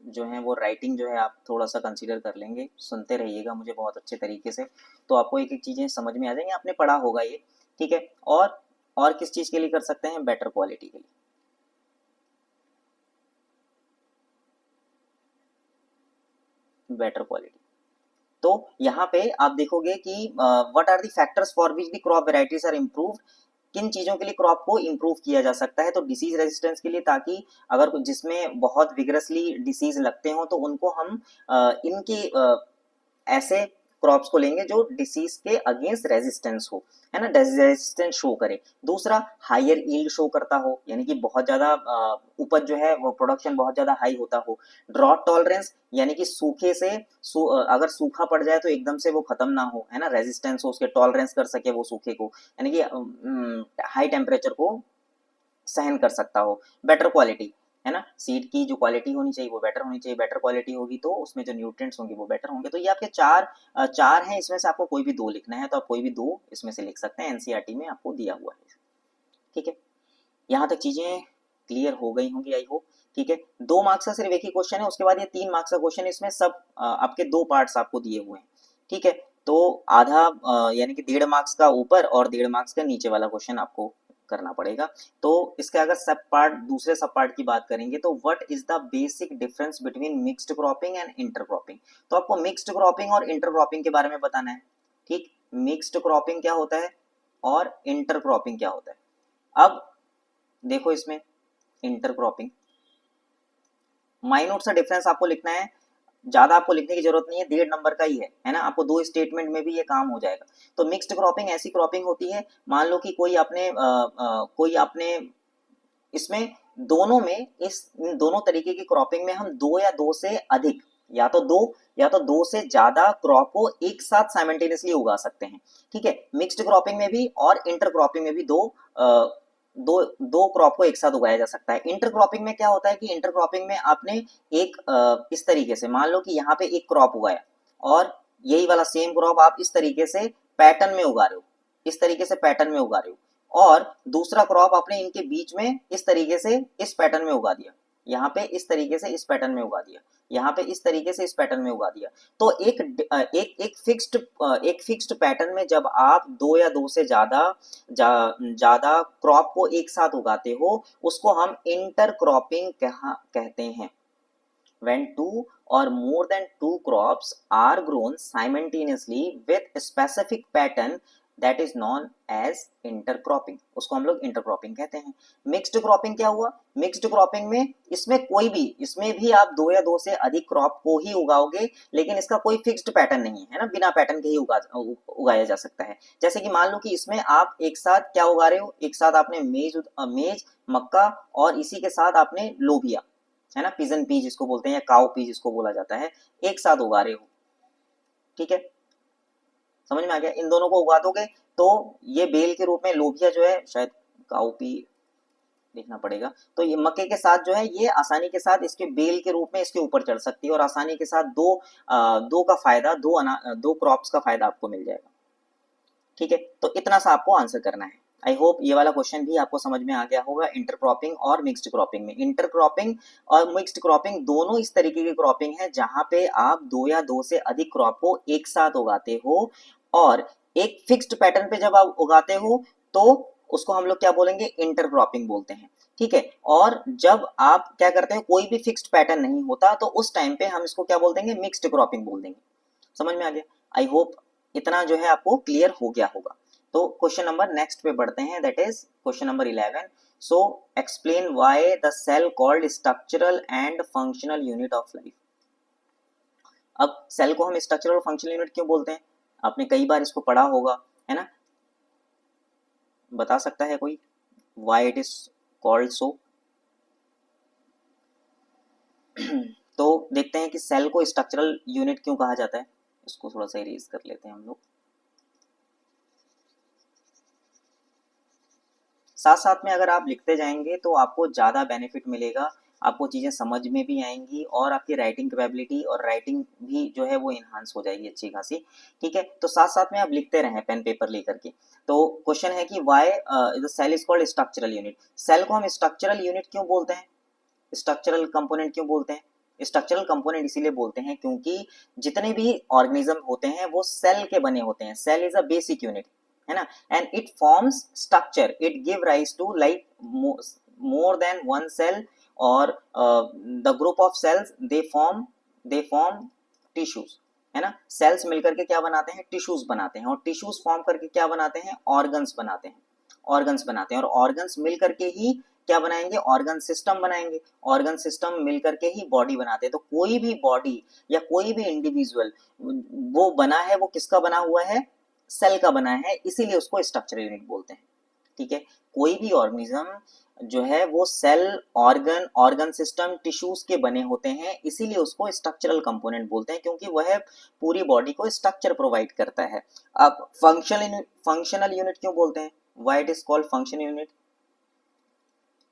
जो है वो राइटिंग जो है आप थोड़ा सा कंसीडर कर लेंगे, सुनते रहिएगा मुझे बहुत अच्छे तरीके से, तो आपको एक एक चीज़ें समझ में आ जाएंगी, आपने पढ़ा होगा ये, ठीक है। और किस चीज़ के लिए कर सकते हैं, बेटर क्वालिटी के लिए, बेटर क्वालिटी। तो यहाँ पे आप देखोगे कि what are the factors for which the crop varieties are improved, किन चीजों के लिए क्रॉप को इम्प्रूव किया जा सकता है, तो डिसीज रेजिस्टेंस के लिए, ताकि अगर जिसमें बहुत विग्रसली डिसीज लगते हो तो उनको हम इनकी ऐसे क्रॉप्स को लेंगे जो डिसीज के अगेंस्ट रेजिस्टेंस हो, है ना, रेजिस्टेंस शो करे। दूसरा, हायर यील्ड शो करता हो, यानी कि बहुत ज्यादा उपज जो है वो प्रोडक्शन बहुत ज्यादा हाई होता हो। ड्रॉट टॉलरेंस, यानी कि सूखे से अगर सूखा पड़ जाए तो एकदम से वो खत्म ना हो, है ना, रेजिस्टेंस हो उसके, टॉलरेंस कर सके वो सूखे को, यानी कि हाई टेम्परेचर को सहन कर सकता हो। बेटर क्वालिटी, है ना, सीड की जो क्वालिटी होनी चाहिए वो बेटर होनी चाहिए, बेटर क्वालिटी होगी तो उसमें जो न्यूट्रिएंट्स होंगे वो बेटर होंगे। तो ये आपके चार हैं, इसमें से आपको कोई भी दो लिखना है तो आप कोई भी दो इसमें से लिख सकते हैं, एनसीईआरटी में आपको दिया हुआ है, ठीक है। यहाँ तक चीजें क्लियर हो गई होंगी आई होप, ठीक है। 2 मार्क्स का सिर्फ एक ही क्वेश्चन है, उसके बाद ये 3 मार्क्स का क्वेश्चन है, इसमें सब आपके 2 पार्ट्स आपको दिए हुए हैं, ठीक है। तो आधा यानी कि 1.5 मार्क्स का ऊपर और 1.5 मार्क्स का नीचे वाला क्वेश्चन आपको करना पड़ेगा। तो इसके अगर सब पार्ट, दूसरे सब पार्ट की बात करेंगे तो what is the basic difference between mixed cropping and inter cropping, तो आपको मिक्स्ड क्रॉपिंग और इंटर क्रॉपिंग के बारे में बताना है, ठीक। मिक्स्ड क्रॉपिंग क्या होता है और इंटर क्रॉपिंग क्या होता है। अब देखो इसमें इंटर क्रॉपिंग, माइन्यूट सा डिफरेंस आपको लिखना है, ज्यादा आपको लिखने की जरूरत नहीं है, 1.5 नंबर का ही है ना, आपको 2 स्टेटमेंट में भी ये काम हो जाएगा। तो मिक्स्ड क्रॉपिंग ऐसी क्रॉपिंग होती है, मान लो कि कोई आपने इसमें दोनों में, इस इन दोनों तरीके की क्रॉपिंग में हम 2 या 2 से अधिक, या तो 2 से ज्यादा क्रॉप को एक साथ साइमल्टेनियसली उगा सकते हैं, ठीक है। मिक्स्ड क्रॉपिंग में भी और इंटर क्रॉपिंग में भी दो क्रॉप को एक साथ उगाया जा सकता है। इंटर क्रॉपिंग में क्या होता है कि इंटर क्रॉपिंग में आपने एक इस तरीके से, मान लो कि यहाँ पे एक क्रॉप उगाया और यही वाला सेम क्रॉप आप इस तरीके से पैटर्न में उगा रहे हो, इस तरीके से पैटर्न में उगा रहे हो, और दूसरा क्रॉप आपने इनके बीच में इस तरीके से इस पैटर्न में उगा दिया, यहाँ पे इस तरीके से इस पैटर्न में उगा दिया, यहाँ पे इस तरीके से इस पैटर्न में उगा दिया। तो एक फिक्स्ड पैटर्न में जब आप 2 या 2 से ज्यादा क्रॉप को एक साथ उगाते हो उसको हम इंटर क्रॉपिंग कहते हैं। When 2 or more than 2 crops are grown simultaneously with a specific pattern, that is known as intercropping, उसको हम लोग इंटरक्रॉपिंग कहते हैं। मिक्स्ड क्रॉपिंग क्या हुआ, मिक्स्ड क्रॉपिंग में इसमें भी आप 2 या 2 से अधिक क्रॉप को ही उगाओगे, लेकिन इसका कोई फिक्स्ड पैटर्न नहीं है ना, बिना पैटर्न के ही उगाया जा सकता है। जैसे कि मान लो कि इसमें आप एक साथ क्या उगा रहे हो, एक साथ आपने मेज, मक्का और इसी के साथ आपने लोबिया, है ना, पिजन पी जिसको बोलते हैं या काउ पी जिसको बोला जाता है, एक साथ उगा रहे हो, ठीक है, समझ में आ गया। इन दोनों को उगा दोगे तो ये बेल के रूप में, लोबिया जो है शायद काउ पी देखना पड़ेगा, तो ये मक्के के साथ जो है ये आसानी के साथ इसके बेल के रूप में इसके ऊपर चढ़ सकती है और आसानी के साथ दो क्रॉप्स का फायदा आपको मिल जाएगा, ठीक है। तो इतना सा आपको आंसर करना है। आई होप ये वाला क्वेश्चन भी आपको समझ में आ गया होगा। इंटरक्रॉपिंग और मिक्स्ड क्रॉपिंग में, इंटरक्रॉपिंग और मिक्स्ड क्रॉपिंग दोनों इस तरीके की क्रॉपिंग है जहां पे आप 2 या 2 से अधिक क्रॉप को एक साथ उगाते हो, और एक फिक्स्ड पैटर्न पे जब आप उगाते हो तो उसको हम लोग क्या बोलेंगे, इंटरक्रॉपिंग बोलते हैं, ठीक है। और जब आप क्या करते हैं, कोई भी फिक्स्ड पैटर्न नहीं होता तो उस टाइम पे हम इसको क्या बोल देंगे, मिक्स्ड क्रॉपिंग बोल देंगे। समझ में आ गया। आई होप इतना जो है आपको क्लियर हो गया होगा। तो क्वेश्चन नंबर नेक्स्ट पे बढ़ते हैं, that is question number 11। So explain why the cell called structural and functional unit of life. अब सेल को हम स्ट्रक्चरल और फंक्शनल यूनिट क्यों बोलते हैं, आपने कई बार इसको पढ़ा होगा, है ना, बता सकता है कोई, व्हाई इट इज कॉल्ड सो। तो देखते हैं कि सेल को स्ट्रक्चरल यूनिट क्यों कहा जाता है, इसको थोड़ा सा इरेज कर लेते हैं हम लोग। साथ साथ में अगर आप लिखते जाएंगे तो आपको ज़्यादा बेनिफिट मिलेगा, आपको चीज़ें समझ में भी आएंगी और आपकी राइटिंग कैपेबिलिटी और राइटिंग भी जो है वो इन्हांस हो जाएगी अच्छी खासी, ठीक है। तो साथ साथ में आप लिखते रहें पेन पेपर लेकर के। तो क्वेश्चन है कि why the cell is called structural unit, cell को हम स्ट्रक्चरल यूनिट क्यों बोलते हैं, स्ट्रक्चरल कंपोनेंट क्यों बोलते हैं, स्ट्रक्चरल कंपोनेंट इसीलिए बोलते हैं क्योंकि जितने भी ऑर्गेनिज्म होते हैं वो सेल के बने होते हैं, cell is a basic unit, है ना, and it forms structure, it give rise to like more than one cell or the group of cells they form tissues, है ना। सेल्स मिलकर के क्या बनाते हैं, टिश्यूज बनाते हैं, और टिश्यूज फॉर्म करके क्या बनाते हैं, ऑर्गन्स बनाते हैं, ऑर्गन्स बनाते हैं, और ऑर्गन्स मिल करके ही क्या बनाएंगे, ऑर्गन सिस्टम बनाएंगे, ऑर्गन सिस्टम मिल करके ही बॉडी बनाते हैं। तो कोई भी बॉडी या कोई भी इंडिविजुअल वो बना है, वो किसका बना हुआ है, सेल का बना है, इसीलिए उसको स्ट्रक्चरल यूनिट बोलते हैं। ठीक है, कोई भी ऑर्गेनिज्म जो है वो cell, organ, organ system, tissues के बने होते हैं, इसीलिए उसको स्ट्रक्चरल कंपोनेंट बोलते हैं, क्योंकि वह पूरी बॉडी को स्ट्रक्चर प्रोवाइड करता है। अब फंक्शनल यूनिट क्यों बोलते हैं, why it is called functional unit,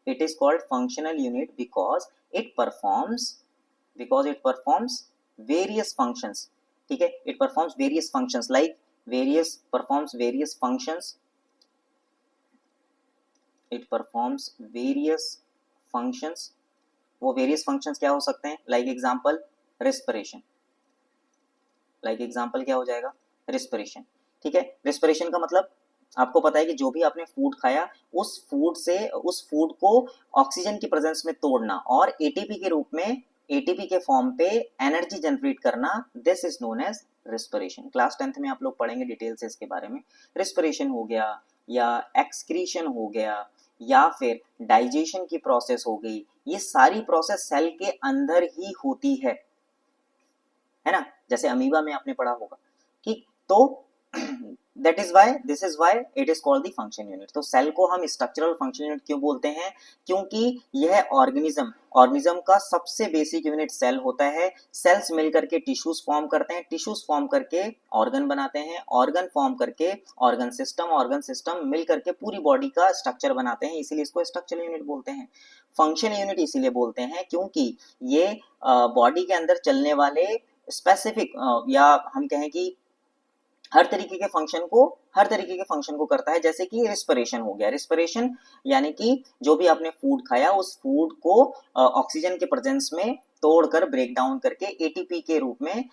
it is called functional unit because it performs various functions. ठीक है, it performs various functions like various functions, it performs various functions. वो various functions क्या हो सकते हैं, like example respiration, like example क्या हो जाएगा, रेस्पिरेशन। ठीक है, रेस्पिरेशन का मतलब आपको पता है कि जो भी आपने फूड खाया उस फूड को ऑक्सीजन की प्रेजेंस में तोड़ना और एटीपी के रूप में, एटीपी के फॉर्म पे एनर्जी जनरेट करना, this is known as respiration. Class 10th में आप लोग पढ़ेंगे डिटेल से इसके बारे में। रेस्पिरेशन हो गया या एक्सक्रीशन हो गया या फिर डाइजेशन की प्रोसेस हो गई, ये सारी प्रोसेस सेल के अंदर ही होती है ना, जैसे अमीबा में आपने पढ़ा होगा। ठीक, तो that is why, this is why it is called the function unit. तो सेल को हम स्ट्रक्चरल फंक्शन यूनिट क्यों बोलते हैं, क्योंकि यह ऑर्गेनिज्म का सबसे बेसिक यूनिट सेल होता है। सेल्स मिलकर के टिश्यूज फॉर्म करते हैं, टिश्यूज फॉर्म करके ऑर्गन बनाते हैं, ऑर्गन फॉर्म करके ऑर्गन सिस्टम मिल करके पूरी बॉडी का स्ट्रक्चर बनाते हैं, इसीलिए इसको स्ट्रक्चरल यूनिट बोलते हैं। फंक्शन यूनिट इसीलिए बोलते हैं क्योंकि ये बॉडी के अंदर चलने वाले स्पेसिफिक या हम कहें कि हर तरीके के फंक्शन को करता है। जैसे कि रेस्पिरेशन हो गया, रेस्पिरेशन यानी कि जो भी आपने फूड खाया उस फूड को ऑक्सीजन के प्रेजेंस में तोड़कर ब्रेक डाउन करके एटीपी के रूप में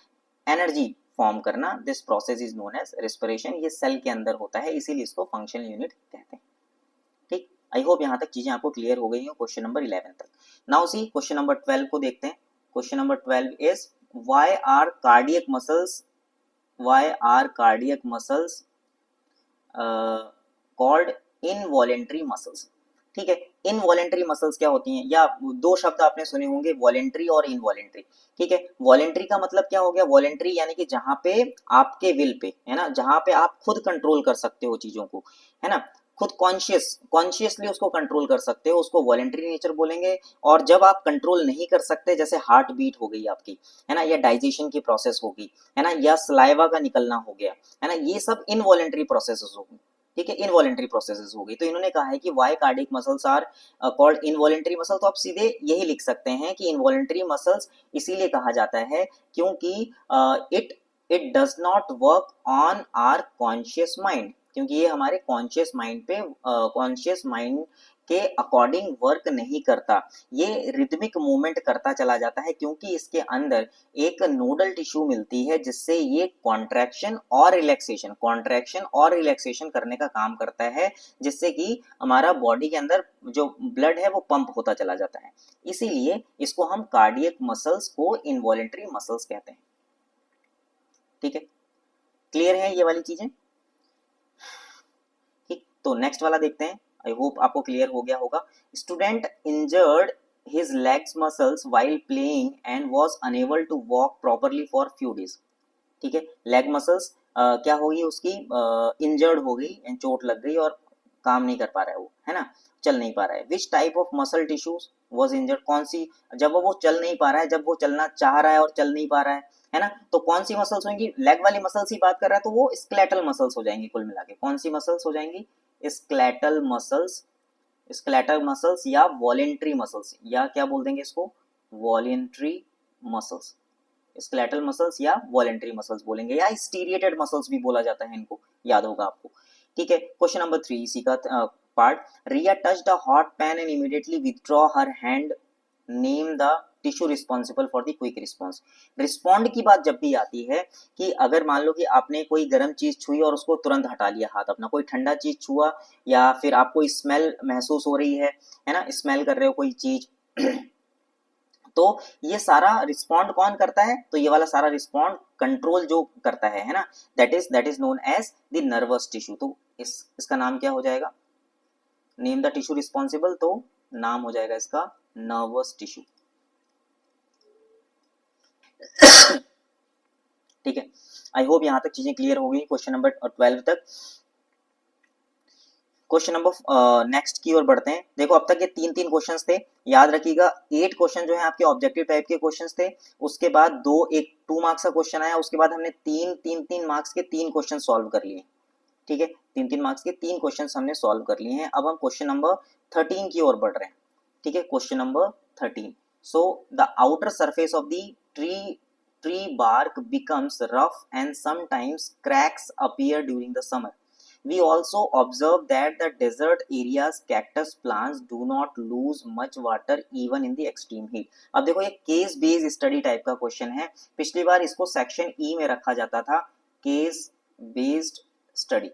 एनर्जी फॉर्म करना, this process is known as respiration. ये सेल के अंदर होता है, इसीलिए इसको फंक्शनल यूनिट कहते हैं। ठीक, आई होप यहाँ तक चीजें आपको क्लियर हो गई हैं क्वेश्चन नंबर 11 तक। नाउ सी क्वेश्चन नंबर 12 को देखते हैं। Question number 12 is why are cardiac muscles called involuntary muscles. ठीक है, इनवॉलेंट्री मसल्स क्या होती हैं, या दो शब्द आपने सुने होंगे, वॉलेंट्री और इनवॉलेंट्री। ठीक है, वॉलेंट्री का मतलब क्या हो गया, वॉलेंट्री यानी कि जहां पे आपके विल पे, है ना, जहां पे आप खुद कंट्रोल कर सकते हो चीजों को, है ना, खुद कॉन्शियसली उसको कंट्रोल कर सकते हो, उसको वॉलेंट्री नेचर बोलेंगे। और जब आप कंट्रोल नहीं कर सकते, जैसे हार्ट बीट हो गई आपकी, है ना, या डाइजेशन की प्रोसेस होगी, है ना, या सलाइवा का निकलना हो गया, है ना, ये सब इनवॉलेंट्री प्रोसेसेस होगी। ठीक है, इनवॉलेंट्री प्रोसेसेस हो गई। तो इन्होंने कहा है कि why cardiac muscles are called involuntary muscle. तो आप सीधे यही लिख सकते हैं कि इनवॉलेंट्री मसल्स इसीलिए कहा जाता है क्योंकि it does not work on our conscious mind, क्योंकि ये हमारे कॉन्शियस माइंड के अकॉर्डिंग वर्क नहीं करता, ये रिदमिक मूवमेंट करता चला जाता है, क्योंकि इसके अंदर एक नोडल टिश्यू मिलती है जिससे ये कॉन्ट्रैक्शन और रिलैक्सेशन करने का काम करता है, जिससे कि हमारा बॉडी के अंदर जो ब्लड है वो पंप होता चला जाता है। इसीलिए इसको हम कार्डियक मसल्स को इनवॉलेंट्री मसल्स कहते हैं। ठीक है, क्लियर है ये वाली चीजें। ठीक, तो नेक्स्ट वाला देखते हैं। आई होप आपको क्लियर हो गया होगा। Student injured his legs muscles while playing and was unable to walk properly for few days। ठीक है, लेग मसल्स क्या होगी उसकी, इंजर्ड हो गई, चोट लग गई और काम नहीं कर पा रहा है वो, है ना, चल नहीं पा रहा है। विच type of muscle tissues was injured, कौन सी, जब वो चल नहीं पा रहा है, जब वो चलना चाह रहा है और चल नहीं पा रहा है ना, तो कौन सी मसल्स होंगी, लेग वाली मसल्स ही बात कर रहा है, तो वो स्केलेटल मसल्स हो जाएंगी। कुल मिला के कौन सी मसल्स हो जाएंगी, स्केलेटल मसल्स या वॉलेंट्री मसल्स, या क्या बोल देंगे इसको, वॉलेंट्री मसल्स, स्केलेटल मसल्स या वॉलेंट्री मसल्स बोलेंगे, या स्टीरिएटेड मसल्स भी बोला जाता है इनको, याद होगा आपको। ठीक है, क्वेश्चन नंबर 3 इसी का part. Riya touch the hot pan and immediately withdraw her hand, name the tissue responsible for the quick response. Respond की बात जब भी आती है कि अगर मान लो कि आपने कोई गर्म चीज छुई और उसको तुरंत हटा लिया हाथ अपना, कोई ठंडा चीज छुआ या फिर आपको स्मेल महसूस हो रही है ना, स्मेल कर रहे हो कोई चीज तो ये सारा रिस्पॉन्ड कौन करता है, तो ये वाला सारा रिस्पॉन्ड कंट्रोल जो करता है ना, that is known as the nervous tissue. तो इसका नाम क्या हो जाएगा, नेम द टिश्यू रिस्पॉन्सिबल, तो नाम हो जाएगा इसका नर्वस टिश्यू। ठीक है, आई होप यहां तक चीजें क्लियर हो गई क्वेश्चन नंबर 12 तक। क्वेश्चन नंबर नेक्स्ट की ओर बढ़ते हैं। देखो अब तक ये तीन तीन क्वेश्चंस थे, याद रखिएगा 8 क्वेश्चन जो है आपके ऑब्जेक्टिव टाइप के क्वेश्चंस थे, उसके बाद दो एक 2 मार्क्स का क्वेश्चन आया, उसके बाद हमने तीन मार्क्स के 3 क्वेश्चन सॉल्व कर लिए। ठीक है, 3 मार्क्स के 3 क्वेश्चन हमने सॉल्व कर लिए हैं। अब हम क्वेश्चन नंबर 13 की ओर बढ़ रहे हैं। ठीक है, question number 13। So the outer surface of the tree bark becomes rough and sometimes cracks appear during the summer. We also observe that the desert areas cactus plants do not lose much water even in the extreme heat. अब देखो ये case based study type का question है, पिछली बार इसको section E में रखा जाता था, केस बेस्ड स्टडी।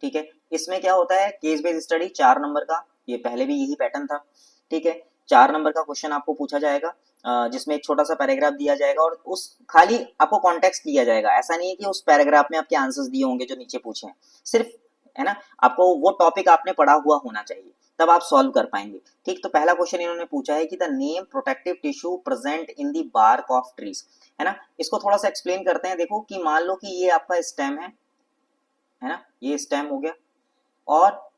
ठीक है, इसमें क्या होता है, केस बेस्ड स्टडी 4 नंबर का, ये पहले भी यही पैटर्न था। ठीक है, 4 नंबर का क्वेश्चन आपको पूछा जाएगा जिसमें एक छोटा सा पैराग्राफ दिया जाएगा और उस खाली आपको कॉन्टेक्स्ट दिया जाएगा। ऐसा नहीं है कि उस पैराग्राफ में आपके आंसर्स दिए होंगे जो नीचे पूछे हैं, सिर्फ है ना, आपको वो टॉपिक आपने पढ़ा हुआ होना चाहिए, तब आप सॉल्व कर पाएंगे। ठीक, तो पहला क्वेश्चन इन्होंने पूछा है कि the name protective tissue present in the bark of trees, है ना। इसको थोड़ा सा एक्सप्लेन करते हैं। देखो कि मान लो कि ये आपका स्टेम है ना, ये स्टेम हो गया, और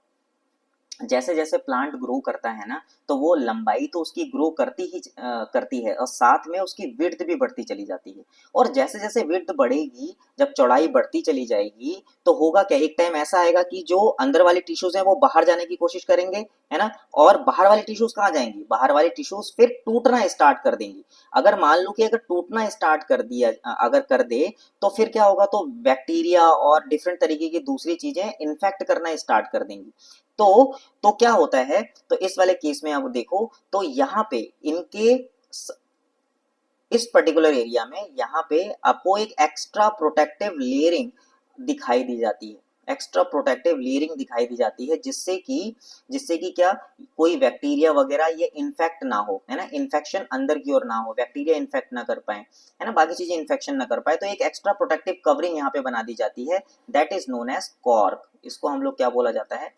जैसे जैसे प्लांट ग्रो करता है ना, तो वो लंबाई तो उसकी ग्रो करती है और साथ में उसकी विड्थ भी बढ़ती चली जाती है। और जैसे जैसे विड्थ बढ़ेगी, जब चौड़ाई बढ़ती चली जाएगी, तो होगा क्या, एक टाइम ऐसा आएगा कि जो अंदर वाले टिश्यूज हैं वो बाहर जाने की कोशिश करेंगे, है ना, और बाहर वाली टिश्यूज कहाँ जाएंगी, बाहर वाली टिश्यूज फिर टूटना स्टार्ट कर देंगी। अगर मान लो कि अगर टूटना स्टार्ट कर दिया, अगर कर दे, तो फिर क्या होगा, तो बैक्टीरिया और डिफरेंट तरीके की दूसरी चीजें इन्फेक्ट करना स्टार्ट कर देंगी। तो क्या होता है, तो इस वाले केस में आप देखो तो यहाँ पे इनके इस पर्टिकुलर एरिया में यहाँ पे आपको एक एक्स्ट्रा प्रोटेक्टिव लेयरिंग दिखाई दी जाती है, एक्स्ट्रा प्रोटेक्टिव लेयरिंग दिखाई दी जाती है, जिससे कि क्या, कोई बैक्टीरिया वगैरह ये इन्फेक्ट ना हो, है ना, इन्फेक्शन अंदर की ओर ना हो, बैक्टीरिया इन्फेक्ट ना कर पाए, है ना, बाकी चीजें इन्फेक्शन ना कर पाए, तो एक एक्स्ट्रा प्रोटेक्टिव कवरिंग यहाँ पे बना दी जाती है, that is known as cork. इसको हम लोग क्या बोला जाता है,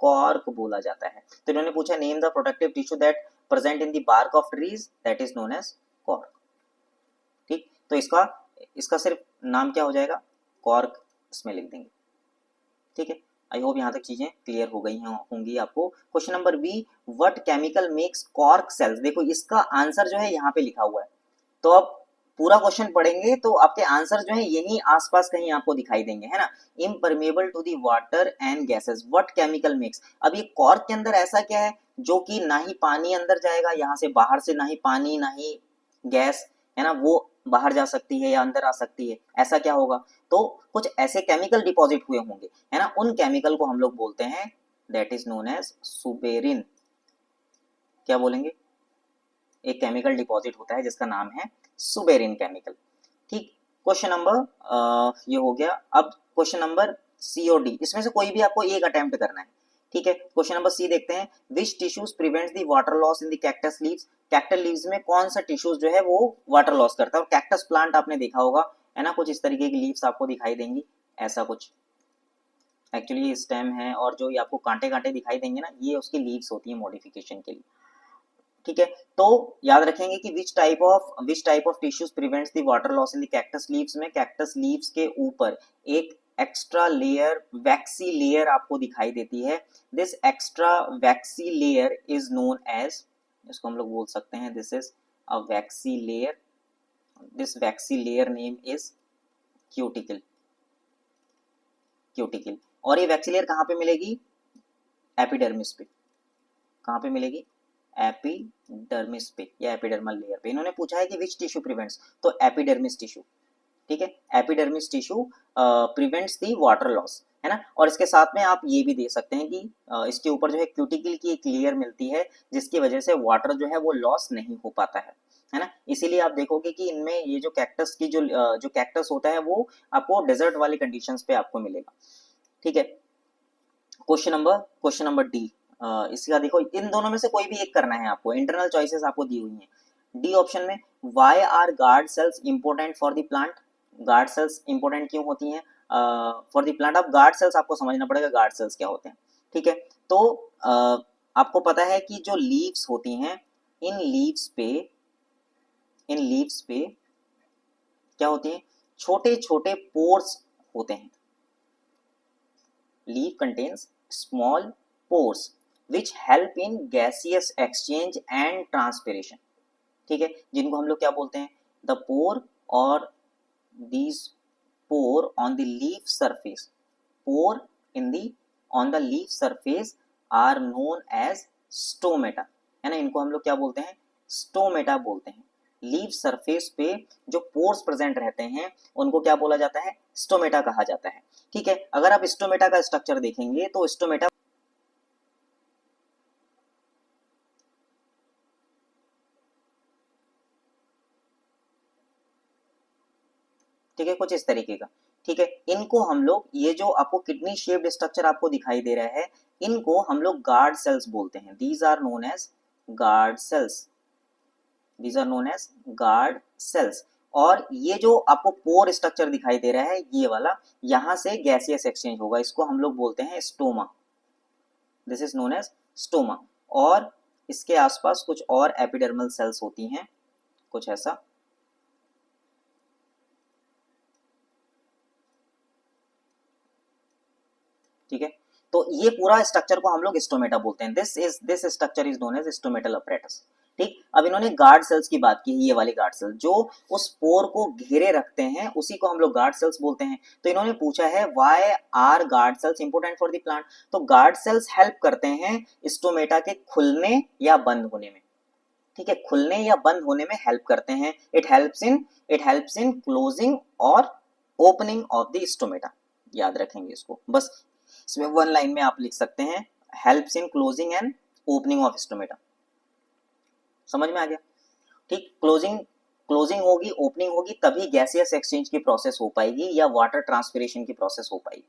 कॉर्क बोला जाता है। तो इन्होंने पूछा name the protective tissue that present in the bark of trees, that is known as cork. ठीक, तो इसका इसका सिर्फ नाम क्या हो जाएगा, कॉर्क, इसमें लिख देंगे। ठीक है, आई होप यहाँ तक चीजें क्लियर हो गई होंगी आपको। Question number B, what chemical makes cork cells. देखो इसका आंसर जो है यहाँ पे लिखा हुआ है, तो अब पूरा क्वेश्चन पढ़ेंगे तो आपके आंसर जो है यही आसपास कहीं आपको दिखाई देंगे, है ना। Impermeable to the water and gases, what chemical mix. अब ये कॉर्क के अंदर ऐसा क्या है जो कि ना ही पानी अंदर जाएगा यहाँ से बाहर से, ना ही पानी ना ही गैस, है ना, वो बाहर जा सकती है या अंदर आ सकती है, ऐसा क्या होगा, तो कुछ ऐसे केमिकल डिपॉजिट हुए होंगे, है ना, उन केमिकल को हम लोग बोलते हैं that is known as suberin. क्या बोलेंगे, एक केमिकल डिपॉजिट होता है जिसका नाम है सुबेरिन केमिकल। ठीक, क्वेश्चन नंबर ये हो गया। अब क्वेश्चन नंबर सी और डी, इसमें से कोई भी आपको एक अटेम्प्ट करना है। ठीक है, क्वेश्चन नंबर सी देखते हैं, which tissues prevents the water loss in the cactus leaves. Cactus leaves में कौन सा टिश्यूज जो है वो वाटर लॉस करता है, और कैक्टस प्लांट आपने देखा होगा, है ना, कुछ इस तरीके की लीव्स आपको दिखाई देंगी, ऐसा कुछ, एक्चुअली ये स्टेम है और जो ये आपको कांटे कांटे दिखाई देंगे ना, ये उसकी लीव्स होती है मॉडिफिकेशन के लिए। ठीक है, तो याद रखेंगे कि विच type of tissues prevents the water loss in the cactus leaves में कैक्टस लीव्स के ऊपर एक एक्स्ट्रा लेयर, वैक्सी लेयर आपको दिखाई देती है। This extra waxy layer is known as, इसको हम लोग बोल सकते हैं this is a waxy layer, this waxy layer name is cuticle. Cuticle, और ये वैक्सी लेयर कहाँ पे मिलेगी, एपिडर्मिस पे। कहाँ पे मिलेगी, एपिडर्मिस पे या एपिडर्मल लेयर पे। इन्होंने पूछा है कि विच टिश्यू प्रिवेंट्स, तो एपिडर्मिस टिश्यू। ठीक है, epidermis tissue prevents the water loss. है ना। और इसके साथ में आप ये भी दे सकते हैं कि इसके ऊपर जो है क्यूटिकल की एक लेयर मिलती है जिसकी वजह से वाटर जो है वो लॉस नहीं हो पाता है ना। इसीलिए आप देखोगे कि इनमें ये जो कैक्टस की जो कैक्टस होता है वो आपको डेजर्ट वाली कंडीशंस पे आपको मिलेगा। ठीक है, क्वेश्चन नंबर डी। इसका देखो, इन दोनों में से कोई भी एक करना है आपको, इंटरनल चॉइसेस आपको दी हुई हैं। डी ऑप्शन में, why are guard cells important for the plant. Guard cells important क्यों होती हैं फॉर द प्लांट? अब गार्ड सेल्स आपको समझना पड़ेगा गार्ड सेल्स क्या होते हैं। ठीक है, तो आपको पता है कि जो लीव्स होती हैं, इन लीव्स पे क्या होती हैं? छोटे छोटे पोर्स होते हैं। Leaf contains small pores which help in gaseous exchange and transpiration. ठीक है, जिनको हम लोग क्या बोलते हैं? द पोर और these pore on the leaf surface, pore in the on the leaf surface are known as stomata, है ना। इनको हम लोग क्या बोलते हैं? स्टोमेटा बोलते हैं। लीफ सरफेस पे जो पोर्स प्रेजेंट रहते हैं उनको क्या बोला जाता है? स्टोमेटा कहा जाता है। ठीक है, अगर आप स्टोमेटा का स्ट्रक्चर देखेंगे तो स्टोमेटा, ठीक है, कुछ इस तरीके का। ठीक है, इनको हम लोग, ये जो आपको किडनी शेप्ड स्ट्रक्चर आपको दिखाई दे रहा है, इनको हम लोग गार्ड सेल्स बोलते हैं। These are known as guard cells, these are known as guard cells. और ये जो आपको पोर स्ट्रक्चर दिखाई दे रहा है, ये वाला, यहां से गैसियस एक्सचेंज होगा, इसको हम लोग बोलते हैं stoma. This is known as stoma. और इसके आसपास कुछ और एपिडर्मल सेल्स होती हैं, कुछ ऐसा। ठीक है, तो ये पूरा स्ट्रक्चर को हम लोग स्टोमेटा बोलते हैं। This structure is known as stomatal apparatus. ठीक, अब इन्होंने गार्ड सेल्स की बात की है, ये वाली गार्ड सेल्स जो उस पोर को घेरे रखते हैं, उसी को हम लोग गार्ड सेल्स बोलते हैं। तो इन्होंने पूछा है why are guard cells important for the plant. तो गार्ड सेल्स हेल्प करते हैं स्टोमेटा के खुलने या बंद होने में। ठीक है, खुलने या बंद होने में हेल्प करते हैं। इट हेल्प्स इन क्लोजिंग और ओपनिंग ऑफ द स्टोमेटा। याद रखेंगे इसको, बस इसमें वन लाइन में आप लिख सकते हैं, helps in closing and opening of stomata. समझ में आ गया? ठीक, क्लोजिंग क्लोजिंग होगी, ओपनिंग होगी, तभी गैसियस एक्सचेंज की प्रोसेस हो पाएगी या वाटर ट्रांसपिरेशन की प्रोसेस हो पाएगी।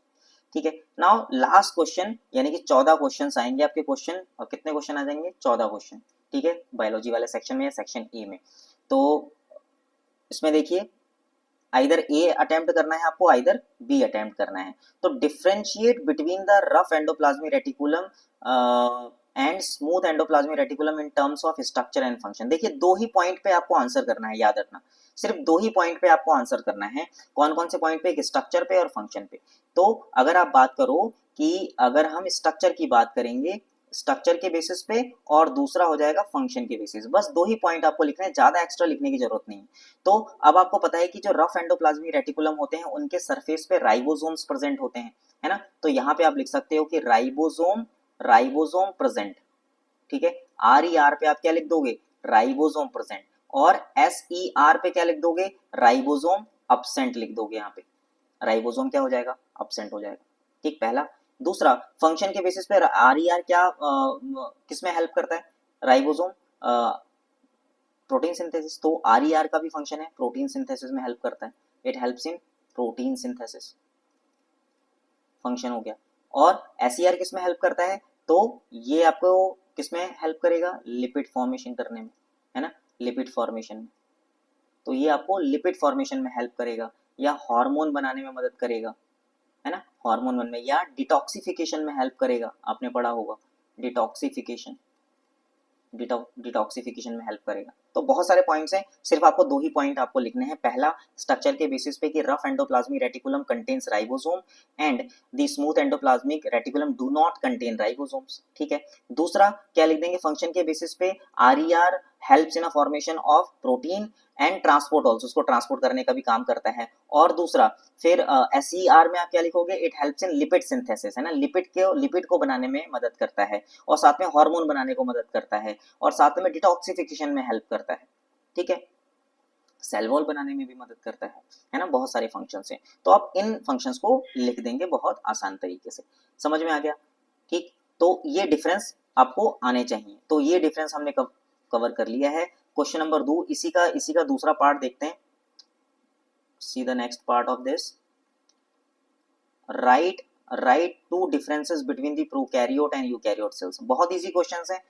ठीक है, नाउ लास्ट क्वेश्चन, यानी कि 14 क्वेश्चन आएंगे आपके क्वेश्चन। और कितने क्वेश्चन आ जाएंगे? 14 क्वेश्चन। ठीक है, बायोलॉजी वाले सेक्शन में या सेक्शन ए में। तो इसमें देखिए, आइदर ए अटेम्प्ट करना है आपको, आइदर बी अटेम्प्ट करना है। तो differentiate between the rough endoplasmic reticulum and smooth endoplasmic reticulum in terms of structure and function. देखिए, दो ही पॉइंट पे आपको आंसर करना है, याद रखना, सिर्फ दो ही पॉइंट पे आपको आंसर करना है। कौन कौन से पॉइंट पे? एक स्ट्रक्चर पे और फंक्शन पे। तो अगर आप बात करो कि अगर हम स्ट्रक्चर की बात करेंगे, स्ट्रक्चर के बेसिस पे, और दूसरा हो जाएगा फंक्शन के बेसिस। बस दो ही पॉइंट आपको लिखने हैं, ज्यादा एक्स्ट्रा लिखने की जरूरत नहीं है। तो अब आपको पता है कि जो रफ एंडोप्लाज्मिक रेटिकुलम होते हैं उनके सरफेस पे राइबोसोम्स प्रेजेंट होते हैं, है ना। तो यहाँ पे आप लिख सकते हो कि राइबोसोम प्रेजेंट। ठीक है, आर ई आर पे आप क्या लिख दोगे? Ribosome present. और एस ई आर पे क्या लिख दोगे? राइबोसोम अब्सेंट लिख दोगे। यहाँ पे राइबोसोम क्या हो जाएगा? अब्सेंट हो जाएगा। ठीक, पहला। दूसरा, फंक्शन के बेसिस पे आर ई आर क्या किसमें हेल्प करता है? Ribosome protein synthesis. तो आर ई आर का भी फंक्शन है, प्रोटीन सिंथेसिस में हेल्प करता है। It helps in protein synthesis, function हो गया। और एस ई आर किस में हेल्प करता है? तो ये आपको किस में हेल्प करेगा? लिपिड फॉर्मेशन करने में, है ना, लिपिड फॉर्मेशन में। तो ये आपको लिपिड फॉर्मेशन में हेल्प करेगा, या हार्मोन बनाने में मदद करेगा, है ना, हार्मोन बनने में, या डिटॉक्सिफिकेशन में हेल्प करेगा। आपने पढ़ा होगा डिटॉक्सिफिकेशन, डिटॉक्सिफिकेशन में हेल्प करेगा। तो बहुत सारे पॉइंट्स हैं, सिर्फ आपको दो ही पॉइंट आपको लिखने हैं। पहला, स्ट्रक्चर के बेसिस पे कि rough endoplasmic reticulum contains ribosome and the smooth endoplasmic reticulum do not contain ribosomes. ठीक है, दूसरा क्या लिख देंगे? फंक्शन के बेसिस पे R E R helps in a formation of protein and transport also, उसको ट्रांसपोर्ट करने का भी काम करता है। और दूसरा, फिर एस ई आर में आप क्या लिखोगे? It helps in lipid synthesis, है ना, लिपिड को बनाने में मदद करता है, और साथ में हार्मोन बनाने को मदद करता है, और साथ में डिटॉक्सिफिकेशन में हेल्प करता है। ठीक है, सेल वॉल बनाने में भी मदद करता है ना, बहुत सारे फंक्शंस हैं। तो आप इन फंक्शंस को लिख देंगे बहुत आसान तरीके से। समझ में आ गया? ठीक, तो ये डिफरेंस आपको आने चाहिए। तो ये डिफरेंस हमने कवर कर लिया है। क्वेश्चन नंबर 2 इसी का दूसरा पार्ट देखते हैं। See the next part of this. Write two differences between the prokaryote and eukaryote cells. बहुत इजी क्वेश्चंस हैं,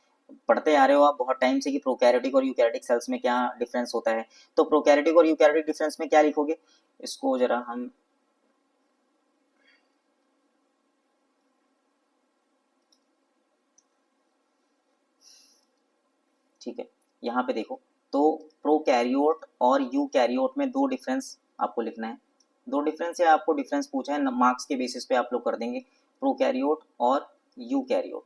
पढ़ते आ रहे हो आप बहुत टाइम से कि प्रोकैरियोटिक और यूकैरियोटिक सेल्स में क्या डिफरेंस होता है। तो प्रोकैरियोटिक और यूकैरियोटिक डिफरेंस में क्या लिखोगे, इसको जरा हम ठीक है, यहाँ पे देखो। तो प्रोकैरियोट और यूकैरियोट में दो डिफरेंस आपको लिखना है। दो डिफरेंस है, आपको डिफरेंस पूछा है, मार्क्स के बेसिस पे आप लोग कर देंगे प्रोकैरियोट और यूकैरियोट।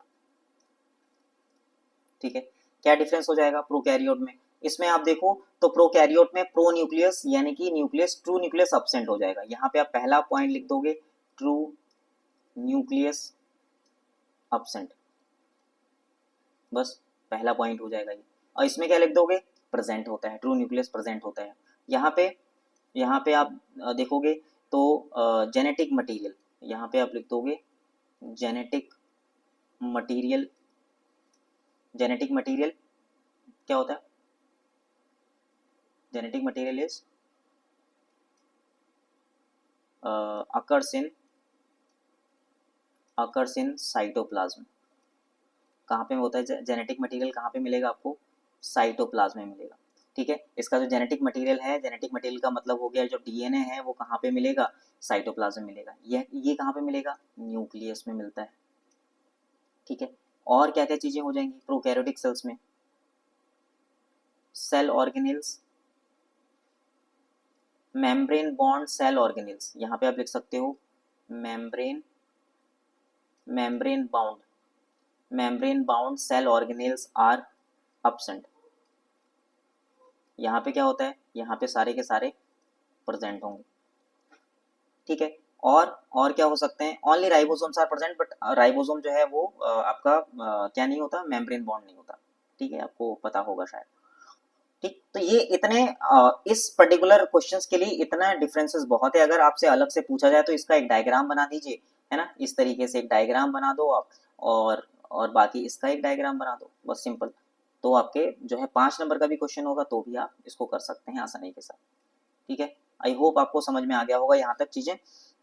ठीक है, क्या डिफरेंस हो जाएगा प्रोकैरियोट में? इसमें आप देखो तो प्रोकैरियोट में प्रो न्यूक्लियस यानी कि न्यूक्लियस, ट्रू न्यूक्लियस अब्सेंट हो जाएगा। यहाँ पे आप पहला पॉइंट लिख दोगे ट्रू न्यूक्लियस अब्सेंट, बस पहला पॉइंट हो जाएगा ये। और इसमें क्या लिख दोगे, प्रेजेंट होता है, ट्रू न्यूक्लियस प्रेजेंट होता है। यहाँ पे आप देखोगे तो जेनेटिक मटेरियल, यहाँ पे आप लिख दोगे जेनेटिक मटेरियल। जेनेटिक मटेरियल क्या होता है? Genetic material is occurs in cytoplasm. कहाँ पे होता है जेनेटिक मटेरियल, कहाँ पे मिलेगा आपको? साइटोप्लाज्म में मिलेगा। ठीक है, इसका जो जेनेटिक मटेरियल है, जेनेटिक मटेरियल का मतलब हो गया जो डीएनए है वो कहाँ पे मिलेगा? साइटोप्लाज्म में मिलेगा। ये कहाँ पे मिलेगा? न्यूक्लियस में मिलता है। ठीक है, और क्या क्या चीजें हो जाएंगी प्रोकैरियोटिक सेल्स में? Cell organelles, membrane bond cell organelles, यहाँ पे आप लिख सकते हो membrane bound cell organelles are absent. यहाँ पे क्या होता है, यहाँ पे सारे के सारे प्रेजेंट होंगे। ठीक है, और क्या हो सकते हैं? Only ribosomes are present, but ribosome जो है वो आपका क्या नहीं होता, मेम्ब्रेन बॉन्ड नहीं होता। ठीक है, आपको पता होगा शायद। ठीक, तो ये इतने इस पर्टिकुलर क्वेश्चंस के लिए इतना डिफरेंसेस बहुत है। अगर आपसे अलग से पूछा जाए तो इसका एक डायग्राम बना दीजिए, है ना, इस तरीके से एक डायग्राम बना दो आप, और बाकी इसका एक डायग्राम बना दो, बस सिंपल। तो आपके जो है 5 नंबर का भी क्वेश्चन होगा तो भी आप इसको कर सकते हैं आसानी के साथ। ठीक है, आई होप आपको समझ में आ गया होगा यहाँ तक चीजें।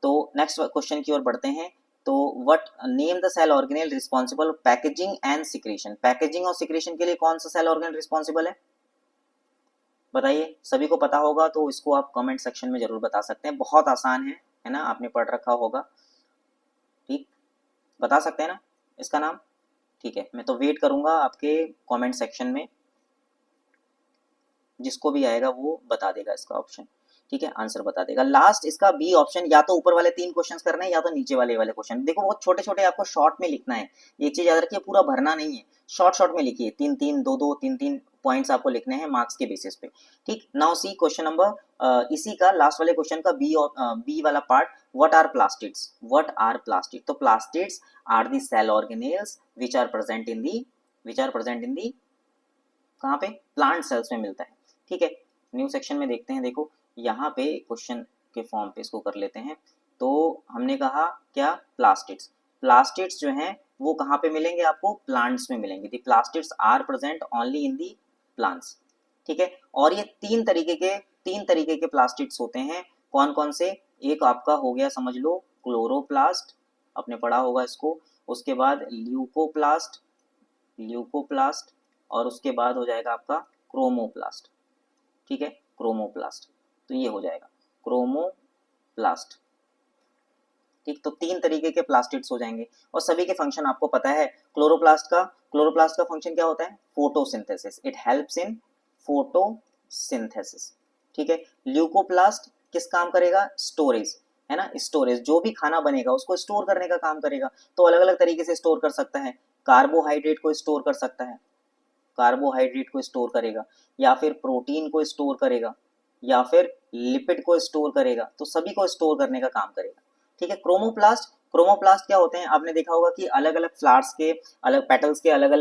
तो नेक्स्ट क्वेश्चन की ओर बढ़ते हैं। तो what name the cell organelle responsible packaging and secretion. Packaging और सिक्रेशन के लिए कौन सा सेल ऑर्गेनेल रिस्पॉन्सिबल है, बताइए? सभी को पता होगा तो इसको आप कमेंट सेक्शन में जरूर बता सकते हैं। बहुत आसान है ना, आपने पढ़ रखा होगा। ठीक, बता सकते हैं ना इसका नाम? ठीक है, मैं तो वेट करूंगा आपके कमेंट सेक्शन में, जिसको भी आएगा वो बता देगा इसका ऑप्शन। ठीक है, आंसर बता देगा। लास्ट इसका बी ऑप्शन, या तो ऊपर वाले 3 क्वेश्चंस करने हैं या तो नीचे वाले क्वेश्चन। देखो बहुत छोटे छोटे आपको शॉर्ट में लिखना है, ये चीज याद रखिए, पूरा भरना नहीं है, शॉर्ट शॉर्ट में लिखिए। 3-3, 2-2, 3-3 पॉइंट्स आपको लिखने हैं मार्क्स के बेसिस पे। ठीक, नाउ सी क्वेश्चन नंबर, इसी का लास्ट वाले क्वेश्चन का बी वाला पार्ट। What are plastids? तो plastids are the cell organelles which are present in the कहाँ पे? प्लांट सेल्स में मिलता है। ठीक है, न्यू सेक्शन में देखते हैं। देखो यहाँ पे क्वेश्चन के फॉर्म पे इसको कर लेते हैं। तो हमने कहा क्या, प्लास्टिड्स जो हैं वो कहाँ पे मिलेंगे आपको? प्लांट्स में मिलेंगे। The plastids are present only in the plants. ठीक है, और ये तीन तरीके के प्लास्टिड्स होते हैं। कौन कौन से? एक आपका हो गया समझ लो क्लोरोप्लास्ट, आपने पढ़ा होगा इसको। उसके बाद ल्यूकोप्लास्ट, और उसके बाद हो जाएगा आपका क्रोमोप्लास्ट। ठीक है, क्रोमोप्लास्ट, तो ये हो जाएगा क्रोमोप्लास्ट। ठीक, तो 3 तरीके के प्लास्टिड्स हो जाएंगे, और सभी के फंक्शन आपको पता है। क्लोरोप्लास्ट का फंक्शन क्या होता है? Photosynthesis, it helps in photosynthesis. ठीक है, ल्यूकोप्लास्ट किस काम करेगा? स्टोरेज, है ना, स्टोरेज, जो भी खाना बनेगा उसको स्टोर करने का काम करेगा। तो अलग अलग तरीके से स्टोर कर सकता है। कार्बोहाइड्रेट को स्टोर कर सकता है, कार्बोहाइड्रेट को स्टोर करेगा, या फिर प्रोटीन को स्टोर करेगा, या फिर लिपिड को स्टोर करेगा, तो सभी को स्टोर करने का काम करेगा। ठीक है, क्रोमोप्लास्ट क्या होते हैं, आपने देखा होगा कि अलग अलग फ्लावर्स के, अलग पेटल्स के अलग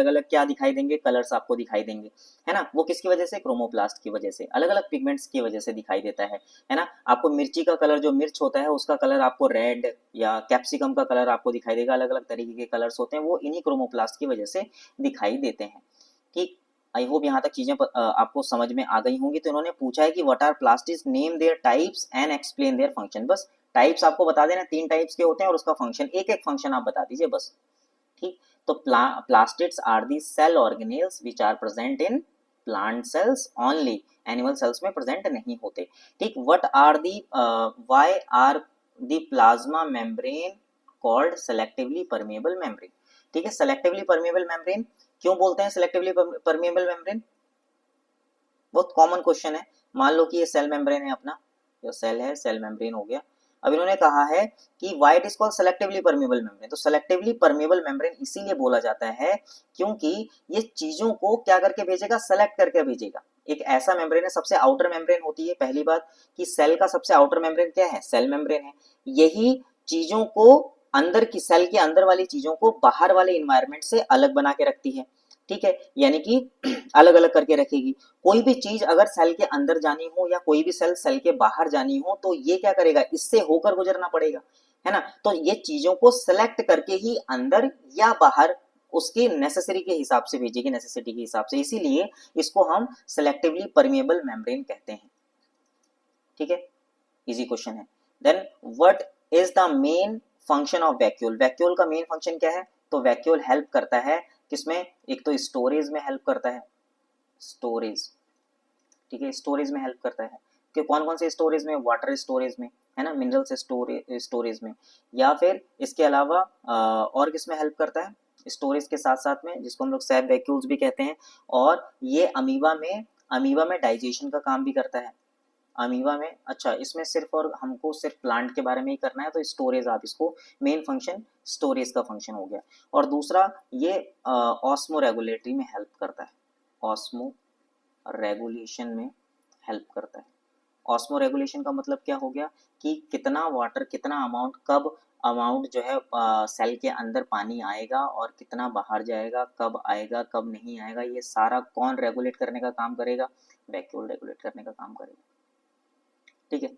अलग क्या दिखाई देंगे, कलर्स आपको दिखाई देंगे, है ना। वो किसकी वजह से, क्रोमोप्लास्ट की वजह से, अलग अलग पिगमेंट्स की वजह से दिखाई देता है ना। आपको मिर्ची का कलर, जो मिर्च होता है उसका कलर आपको रेड, या कैप्सिकम का कलर आपको दिखाई देगा, अलग अलग तरीके के कलर्स होते हैं, वो इन्हीं क्रोमोप्लास्ट की वजह से दिखाई देते हैं। ठीक, आई होप यहाँ तक चीजें आपको समझ में आ गई होंगी। तो इन्होंने पूछा है कि what are plastids, name their types and explain their function. बस टाइप्स आपको बता देना, 3 टाइप्स के होते हैं, और उसका फंक्शन, एक एक फंक्शन आप बता दीजिए बस। ठीक, तो plastids are the cell organelles which are present in plant cells only, animal cells में प्रेजेंट नहीं होते। ठीक, what are the, why are the plasma membrane called selectively permeable membrane. ठीक है, सेलेक्टिवली परमेबल मेम्ब्रेन क्यों बोलते हैं सेलेक्टिवली परमेबल मेम्ब्रेन, बहुत कॉमन क्वेश्चन है। मान लो कि ये सेल मेम्ब्रेन है अपना, जो सेल है, सेल मेम्ब्रेन हो गया। अब इन्होंने कहा है कि why it is called selectively permeable membrane. तो सेलेक्टिवली परमेबल मेम्ब्रेन इसीलिए बोला जाता है क्योंकि ये चीजों को क्या करके भेजेगा, सेलेक्ट करके भेजेगा। एक ऐसा मेम्ब्रेन है, सबसे आउटर मेम्ब्रेन होती है, पहली बात कि सेल का सबसे आउटर मेम्ब्रेन क्या है, सेल मेम्ब्रेन है। यही चीजों को, अंदर की सेल के अंदर वाली चीजों को बाहर वाले इन्वायरमेंट से अलग बना के रखती है। ठीक है, यानी कि अलग अलग करके रखेगी। कोई भी चीज अगर सेल के अंदर जानी हो या कोई भी सेल के बाहर जानी हो, तो ये क्या करेगा, इससे होकर गुजरना पड़ेगा, है ना। तो ये चीजों को सेलेक्ट करके ही अंदर या बाहर उसकी नेसेसरी के हिसाब से भेजेगी, नेसेसिटी के हिसाब से, इसीलिए इसको हम सेलेक्टिवली परमेबल मेम्ब्रेन कहते हैं। ठीक है, इजी क्वेश्चन है। Then what is the main function of vacuole. Vacuole का मेन फंक्शन क्या है, तो वैक्यूल हेल्प करता है किसमें, एक तो स्टोरेज में हेल्प करता है, स्टोरेज, ठीक है, स्टोरेज में हेल्प करता है कि कौन कौन से स्टोरेज में, वाटर स्टोरेज में, है ना, मिनरल्स स्टोरेज में, या फिर इसके अलावा और किस में हेल्प करता है, स्टोरेज के साथ साथ में, जिसको हम लोग सैब वैक्यूल्स भी कहते हैं। और ये अमीबा में डाइजेशन का काम भी करता है, अमीबा में। अच्छा, इसमें सिर्फ और हमको सिर्फ प्लांट के बारे में ही करना है, तो स्टोरेज आप इसको, मेन फंक्शन स्टोरेज का फंक्शन हो गया। और दूसरा ये ऑस्मो रेगुलेटरी में हेल्प करता है, ऑस्मो रेगुलेशन में हेल्प करता है। ऑस्मो रेगुलेशन का मतलब क्या हो गया कि कितना वाटर, कितना अमाउंट, कब अमाउंट जो है सेल के अंदर पानी आएगा और कितना बाहर जाएगा, कब आएगा कब नहीं आएगा, ये सारा कौन रेगुलेट करने का काम करेगा, वैक्यूल रेगुलेट करने का काम करेगा। ठीक है,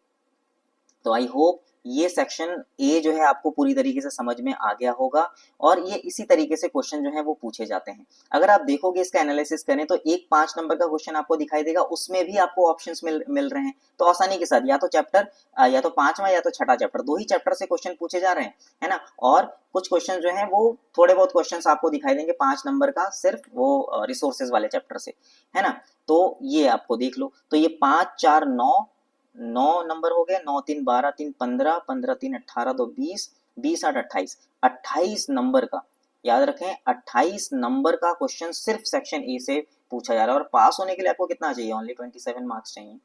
तो आई होप ये सेक्शन ए जो है आपको पूरी तरीके से समझ में आ गया होगा, और ये इसी तरीके से क्वेश्चन जो है वो पूछे जाते हैं। अगर आप देखोगे, इसका एनालिसिस करें, तो एक 5 नंबर का क्वेश्चन आपको दिखाई देगा, उसमें भी आपको ऑप्शंस मिल रहे हैं। तो आसानी के साथ या तो चैप्टर, या तो 5वां या तो 6ठा चैप्टर, 2 ही चैप्टर से क्वेश्चन पूछे जा रहे हैं, है ना। और कुछ क्वेश्चन जो है वो थोड़े बहुत क्वेश्चन आपको दिखाई देंगे 5 नंबर का, सिर्फ वो रिसोर्सेज वाले चैप्टर से, है ना। तो ये आपको देख लो, तो ये 5 4 9, 9 नंबर हो गए, 9 3 12 3 15, 15 3 18, तो 20, 20 8 28, 28 नंबर का, याद रखें 28 नंबर का क्वेश्चन सिर्फ सेक्शन ए से पूछा जा रहा है। और पास होने के लिए आपको कितना चाहिए, ओनली 27 मार्क्स चाहिए।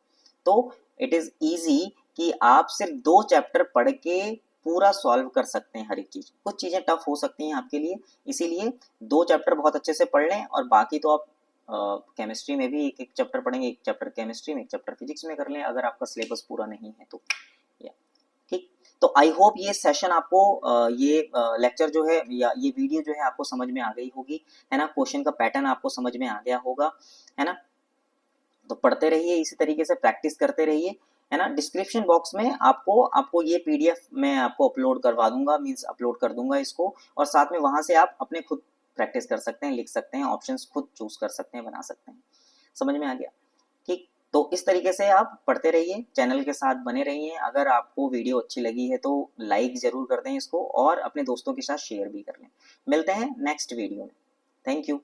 तो इट इज इजी कि आप सिर्फ 2 चैप्टर पढ़ के पूरा सॉल्व कर सकते हैं हर एक चीज। कुछ चीजें टफ हो सकती हैं आपके लिए, इसीलिए 2 चैप्टर बहुत अच्छे से पढ़ लें, और बाकी तो आप केमिस्ट्री में भी एक एक चैप्टर पढ़ेंगे, एक चैप्टर केमिस्ट्री में, एक चैप्टर फिजिक्स में कर लें, अगर आपका सिलेबस पूरा नहीं है तो। ठीक, तो आई होप ये सेशन आपको, ये लेक्चर जो है या ये वीडियो जो है आपको समझ में आ गई होगी, है ना। क्वेश्चन का पैटर्न आपको समझ में आ गया होगा, है ना। तो पढ़ते रहिए, इसी तरीके से प्रैक्टिस करते रहिए, है ना। डिस्क्रिप्शन बॉक्स में आपको ये पीडीएफ मैं आपको अपलोड करवा दूंगा, मींस अपलोड कर दूंगा इसको, और साथ में वहां से आप अपने खुद प्रैक्टिस कर सकते हैं, लिख सकते हैं, ऑप्शंस खुद चूज कर सकते हैं, बना सकते हैं। समझ में आ गया, ठीक। तो इस तरीके से आप पढ़ते रहिए, चैनल के साथ बने रहिए। अगर आपको वीडियो अच्छी लगी है तो लाइक जरूर कर दें इसको, और अपने दोस्तों के साथ शेयर भी कर लें। मिलते हैं नेक्स्ट वीडियो में, थैंक यू।